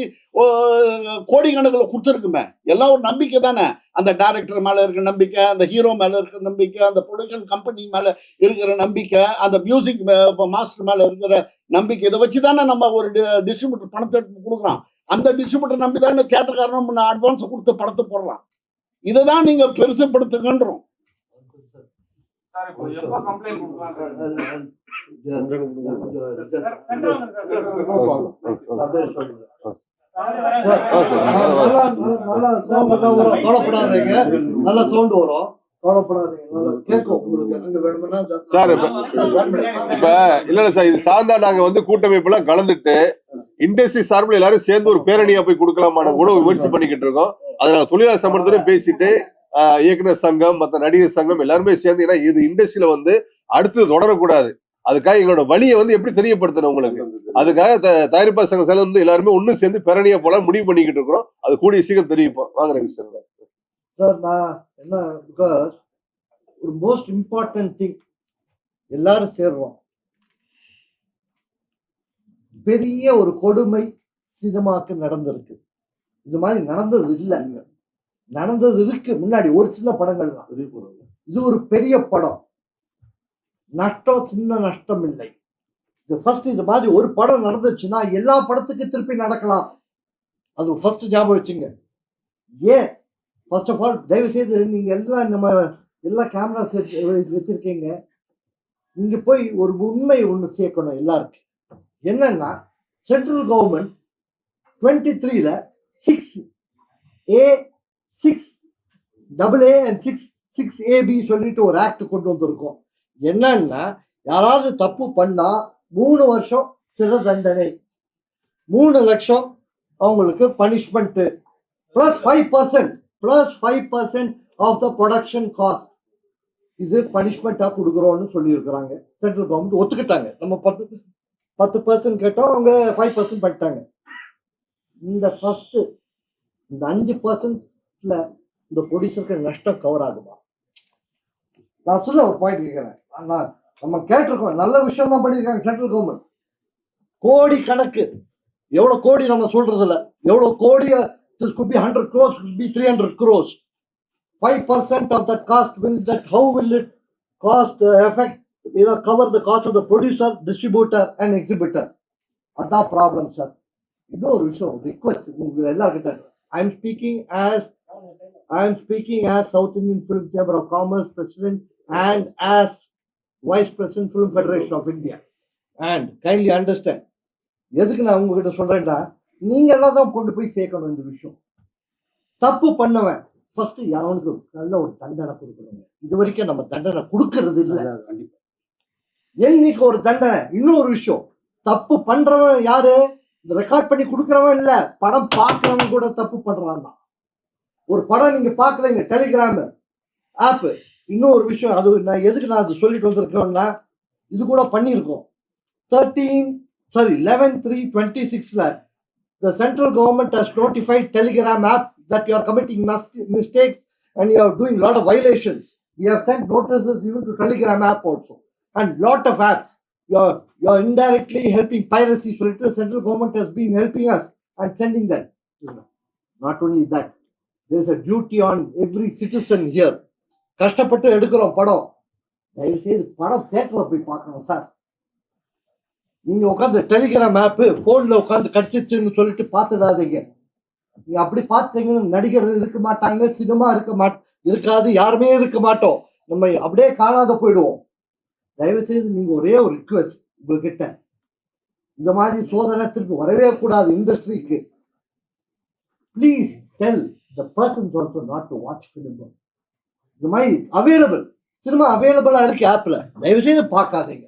கோடிக்கணக்கில் கொடுத்துருக்குமே. எல்லாம் ஒரு நம்பிக்கை தானே. அந்த டைரக்டர் மேல இருக்கிற நம்பிக்கை, அந்த ஹீரோ மேல இருக்கிற நம்பிக்கை, அந்த ப்ரொடக்ஷன் கம்பெனி மேல இருக்கிற நம்பிக்கை, அந்த மியூசிக் மாஸ்டர் மேல இருக்கிற நம்பிக்கை, இதை வச்சு தானே நம்ம ஒரு டிஸ்ட்ரிபியூட்டர் பணத்தை எடுத்து கொடுக்குறோம். அந்த டிஸ்ட்ரிபியூட்டர் நம்பி தானே தியேட்டர்காரன் அட்வான்ஸ் கொடுத்து படத்தை போடுறான். இதை தான் நீங்க பெருசுப்படுத்துங்கன்றோம். கவலைப்படாதீங்க, நல்லா சவுண்ட் வரும், கவலைப்படாதீங்க, நல்லா கேட்கும் உங்களுக்கு. அங்க வேணும்னா சார் இப்ப இல்ல சார், இது சார்ந்தா நாங்க வந்து கூட்டமைப்புலாம் கலந்துட்டு இண்டஸ்ட்ரி சார்பில் எல்லாரும் சேர்ந்து ஒரு பேரணியா போய் கொடுக்கலாமான கூட முயற்சி பண்ணிக்கிட்டு இருக்கோம். அதை நாங்க தொழிலாளர் சம்பளத்தோட பேசிட்டு இயக்குனர் சங்கம், மற்ற நடிகர் சங்கம் எல்லாருமே சேர்ந்து, ஏன்னா இது இண்டஸ்ட்ரியில வந்து அடுத்து தொடரக்கூடாது. அதுக்காக எங்களோட வழியை வந்து எப்படி தெரியப்படுத்தணும் உங்களுக்கு, அதுக்காக தயாரிப்பாளர் சங்கம் சேர்ந்து எல்லாருமே ஒன்னும் சேர்ந்து பேரணியா போல முடிவு பண்ணிக்கிட்டு இருக்கிறோம். அது கூடிய சீக்கிரம் தெரிவிப்போம். வாங்குற விஷயம் சார், நான் என்ன பிகாஸ் ஒரு மோஸ்ட் இம்பார்ட்டன்ட் திங் எல்லாரும் சேர்றோம். பெரிய ஒரு கொடுமை சினிமாக்கு நடந்திருக்கு. இது மாதிரி நடந்தது இல்லை, நடந்தது இருக்கு முன்னாடி ஒரு சின்ன படங்கள் தான். இது ஒரு பெரிய படம், நஷ்டம் சின்ன நஷ்டம் இல்லை. இது ஃபர்ஸ்ட் இது மாதிரி ஒரு படம் நடந்துச்சுன்னா எல்லா படத்துக்கும் திருப்பி நடக்கலாம். அது ஃபர்ஸ்ட் ஞாபகம் வச்சுங்க. ஏன் ஃபர்ஸ்ட் ஆஃப் ஆல் தயவு செய்து நீங்க எல்லாம் நம்ம எல்லா கேமரா வச்சிருக்கீங்க, நீங்க போய் ஒரு உண்மை ஒன்று சேர்க்கணும் எல்லாருக்கும். என்னன்னா central government 23ல 6A 6AA and 6AB சொல்லிட்டு ஒரு ஆக்ட் கொண்டு வந்திருக்கோம். என்னன்னா யாராவது தப்பு பண்ணா 3 வருஷம் சிறை தண்டனை, 3 லட்சம் அவங்களுக்கு punishment, plus 5% of the production cost. இது பனிஷ்மெண்டா கொடுக்குறோம்னு சொல்லி இருக்கிறாங்க. சென்ட்ரல் கவர்மெண்ட் ஒத்துக்கிட்டாங்க. நம்ம 10% கேட்டோம், அவங்க 5% பண்ணிட்டாங்க. இந்த ஃபர்ஸ்ட் இந்த 5%ல இந்த ப்ரொடியூசருக்கு நஷ்டம் கவர் ஆகுமா? நான் சொல்ல ஒரு பாயிண்ட் கேட்கிறேன். நம்ம கேட்டிருக்கோம், நல்ல விஷயம் தான் பண்ணியிருக்காங்க சென்ட்ரல் கவர்மெண்ட். கோடி கணக்கு, எவ்வளவு கோடி நம்ம சொல்றது இல்ல, எவ்வளவு கோடி. This could be 100 crores, could be 300 crores. 5% of that cost how will it cost affect, cover the cost of the producer, distributor and exhibitor? That's problem, sir. இன்னொரு விஷயம் ரிக்வெஸ்ட் உங்க எல்லார்கிட்ட. I am speaking as South Indian Film Chamber of Commerce President and as Vice President Film Federation of India. And kindly understand, எதுக்கு நான் உங்ககிட்ட சொல்றேன்டா, நீங்க எல்லாம் தான் கொண்டு போய் சேர்க்கணும் இந்த விஷயம். தப்பு பண்ணவன் ஃபர்ஸ்ட் அவனுக்கு நல்ல ஒரு தண்டனை கொடுக்கணும். இது வரைக்கும் நம்ம தண்டனை கொடுக்கறது இல்லை. என்னைக்கு ஒரு தண்டனை. இன்னொரு விஷயம், தப்பு பண்றவன் யாரு? ரெக்கார்ட் பண்ணி கொடுக்கறவன் இல்ல, படம் பார்க்கறவன் கூட தப்பு பண்றான் தான். ஒரு படம் நீங்க பாக்குறீங்க டெலிகிராம் ஆப். இன்னொரு விஷயம், அது நான் எதுக்கு நான் அது சொல்லிட்டு வந்திருக்கேன்னா, இது கூட பண்ணியிருக்கோம். 11/3/26 the central government has notified Telegram app that you are committing mistakes and you are doing a lot of violations. We have sent notices even to Telegram app also, and lot of apps. You are indirectly helping piracy. So the central government has been helping us and sending that. Not only that, there is a duty on every citizen here. கஷ்டப்பட்டு எடுக்கிறோம் படம், தயவு செய்து படம் தியேட்டர்ல போய் பார்க்கணும் sir. நீங்க உட்காந்து டெலிகிராம் ஆப் போன்ல உட்காந்து கடிச்சிச்சுன்னு சொல்லிட்டு பார்த்துடாதீங்க. நீங்க அப்படி பார்த்தீங்கன்னா நடிகர் இருக்க மாட்டாங்க, சினிமா இருக்காது, யாருமே இருக்க மாட்டோம். நம்ம அப்படியே காணாத போயிடுவோம். தயவு செய்து நீங்க ஒரே ஒரு ரிக்வெஸ்ட் உங்ககிட்ட, இந்த மாதிரி சோதனை திருப்பி வரவே கூடாது இண்டஸ்ட்ரிக்கு. Please tell the persons also not to watch film. இந்த மாதிரி அவைலபிள் சினிமா அவைலபிளா இருக்கு ஆப்ல, தயவு செய்து பார்க்காதீங்க.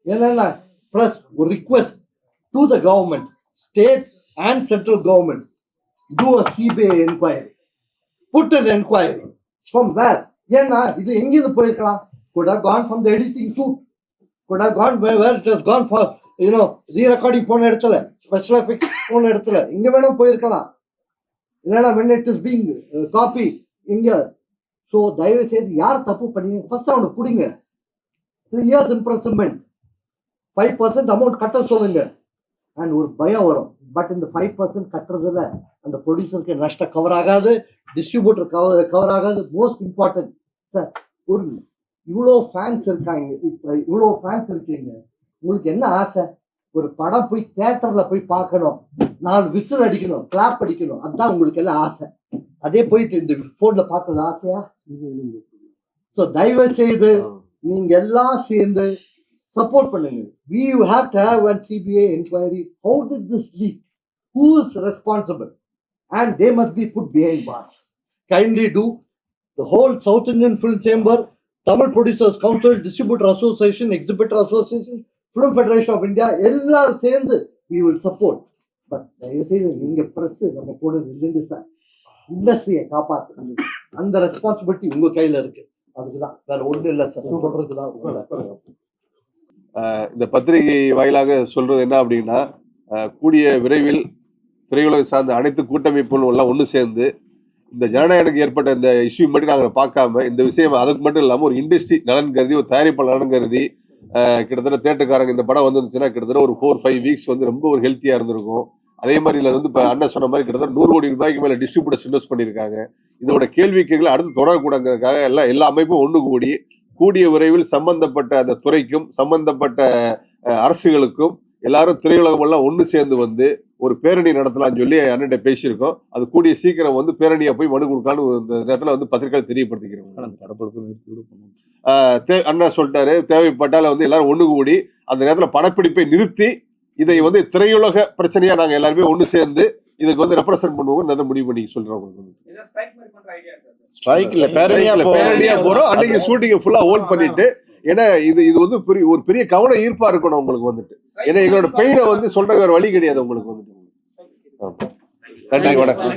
ஏன்னா plus a request to the government, state and central government, do a CBI inquiry, put an inquiry from where. ஏன்னா இது எங்கிருந்து போயிருக்கலாம்? could have gone from the editing suit, could have gone where it has gone for re-recording போன இடத்துல, special effects போன இடத்துல, இங்க வேணும் போயிருக்கலாம். இல்லைன்னா when it is being copy இங்க. ஸோ தயவு செய்து யார் தப்பு பண்ணீங்க ஃபர்ஸ்ட் அவனை பிடிங்க. 3 years imprisonment, 5% அமௌண்ட் கட்ட சொல்லுங்க, அண்ட் ஒரு பயம் வரும். பட் இந்த 5% கட்டுறதுல அந்த ப்ரொடியூசருக்கு நஷ்டம் கவர் ஆகாது, டிஸ்ட்ரிபியூட்டர் கவர் ஆகாது. மோஸ்ட் இம்பார்ட்டன்ட் சார், ஒரு இவ்வளோ ஃபேன்ஸ் இருக்காங்க, இவ்வளோ ஃபேன்ஸ் இருக்கீங்க, உங்களுக்கு என்ன ஆசை? ஒரு படம் போய் தியேட்டர்ல போய் பார்க்கணும், 4 விசில் அடிக்கணும், கிளாப் அடிக்கணும், அதுதான் உங்களுக்கு எல்லாம் ஆசை. அதே போயிட்டு இந்த போன்ல பார்க்கறது ஆசையா? ஸோ தயவு செய்து நீங்க எல்லாம் சேர்ந்து support பண்ணுங்க. We have to have one CBI inquiry. How did this leak? Who is responsible? And they must be put behind bars. Kindly do. The whole South Indian Film Chamber, Tamil Producers Council, Distributor Association, Exhibitor Association, Film Federation of India, எல்லாரும் சேர்ந்து we will support. But தயவு செய்து நீங்க press நம்ம கூட இல்லைங்க sir. இண்டஸ்ட்ரியை காப்பாற்றுங்க, அந்த ரெஸ்பான்சிபிலிட்டி உங்க கையில இருக்கு. அதுக்குதான், வேற ஒன்றும் இல்லை சார். சொல்றதுக்குதான். இந்த பத்திரிகை வாயிலாக சொல்றது என்ன அப்படின்னா, கூடிய விரைவில் திரையுலகம் சார்ந்த அனைத்து கூட்டமைப்புகளும் எல்லாம் ஒன்று சேர்ந்து இந்த ஜனநாயகத்துக்கு ஏற்பட்ட இந்த இஷ்யூ மட்டும் நாங்கள் பார்க்காம, இந்த விஷயம் அதுக்கு மட்டும் இல்லாமல் ஒரு இண்டஸ்ட்ரி நலன் கருதி, ஒரு தயாரிப்பாளர் நலன் கருதி, கிட்டத்தட்ட தேட்டருக்காரங்க இந்த படம் வந்துருந்துச்சுன்னா கிட்டத்தட்ட ஒரு 4-5 வீக்ஸ் வந்து ரொம்ப ஒரு ஹெல்த்தியாக இருந்திருக்கும். அதே மாதிரி இதில் வந்து இப்போ அண்ணன் சொன்ன மாதிரி கிட்டத்தட்ட 100 கோடி ரூபாய்க்கு மேலே டிஸ்ட்ரிபியூட்டர்ஸ் இன்வெஸ்ட் பண்ணியிருக்காங்க. இதோட கேள்விக்கைகளை அடுத்து தொடரக்கூடாதுங்கிறதுக்காக எல்லா அமைப்பும் ஒன்று கூடிய விரைவில் சம்பந்தப்பட்ட அந்த துறைக்கும் சம்பந்தப்பட்ட அரசுகளுக்கும் எல்லாரும் திரையுலகம் எல்லாம் ஒன்று சேர்ந்து வந்து ஒரு பேரணி நடத்தலாம்னு சொல்லி அண்ணன்ட்ட பேசியிருக்கோம். அது கூடிய சீக்கிரம் வந்து பேரணியா போய் மனு கொடுக்கலான்னு இந்த நேரத்தில் வந்து பத்திரிகை தெரியப்படுத்திக்கிறோம். அண்ணா சொல்லிட்டாரு, தேவைப்பட்டால வந்து எல்லாரும் ஒன்று கூடி அந்த நேரத்தில் படப்பிடிப்பை நிறுத்தி இதை வந்து திரையுலக பிரச்சனையா நாங்கள் எல்லாருமே ஒன்று சேர்ந்து இதுக்கு வந்து ரெப்ரசென்ட் பண்ணுவோம் முடிவு பண்ணி சொல்றோம். பேரணியா போறோம். அன்னைக்கு ஷூட்டிங் ஃபுல்லா ஹோல்ட் பண்ணிட்டு, ஏன்னா இது வந்து ஒரு பெரிய கவனம் ஈர்ப்பா இருக்கணும் உங்களுக்கு வந்துட்டு. ஏன்னா எங்களோட பெயினை வந்து சொல்ற வேற வழி கிடையாது உங்களுக்கு வந்துட்டு. நன்றி, வணக்கம்.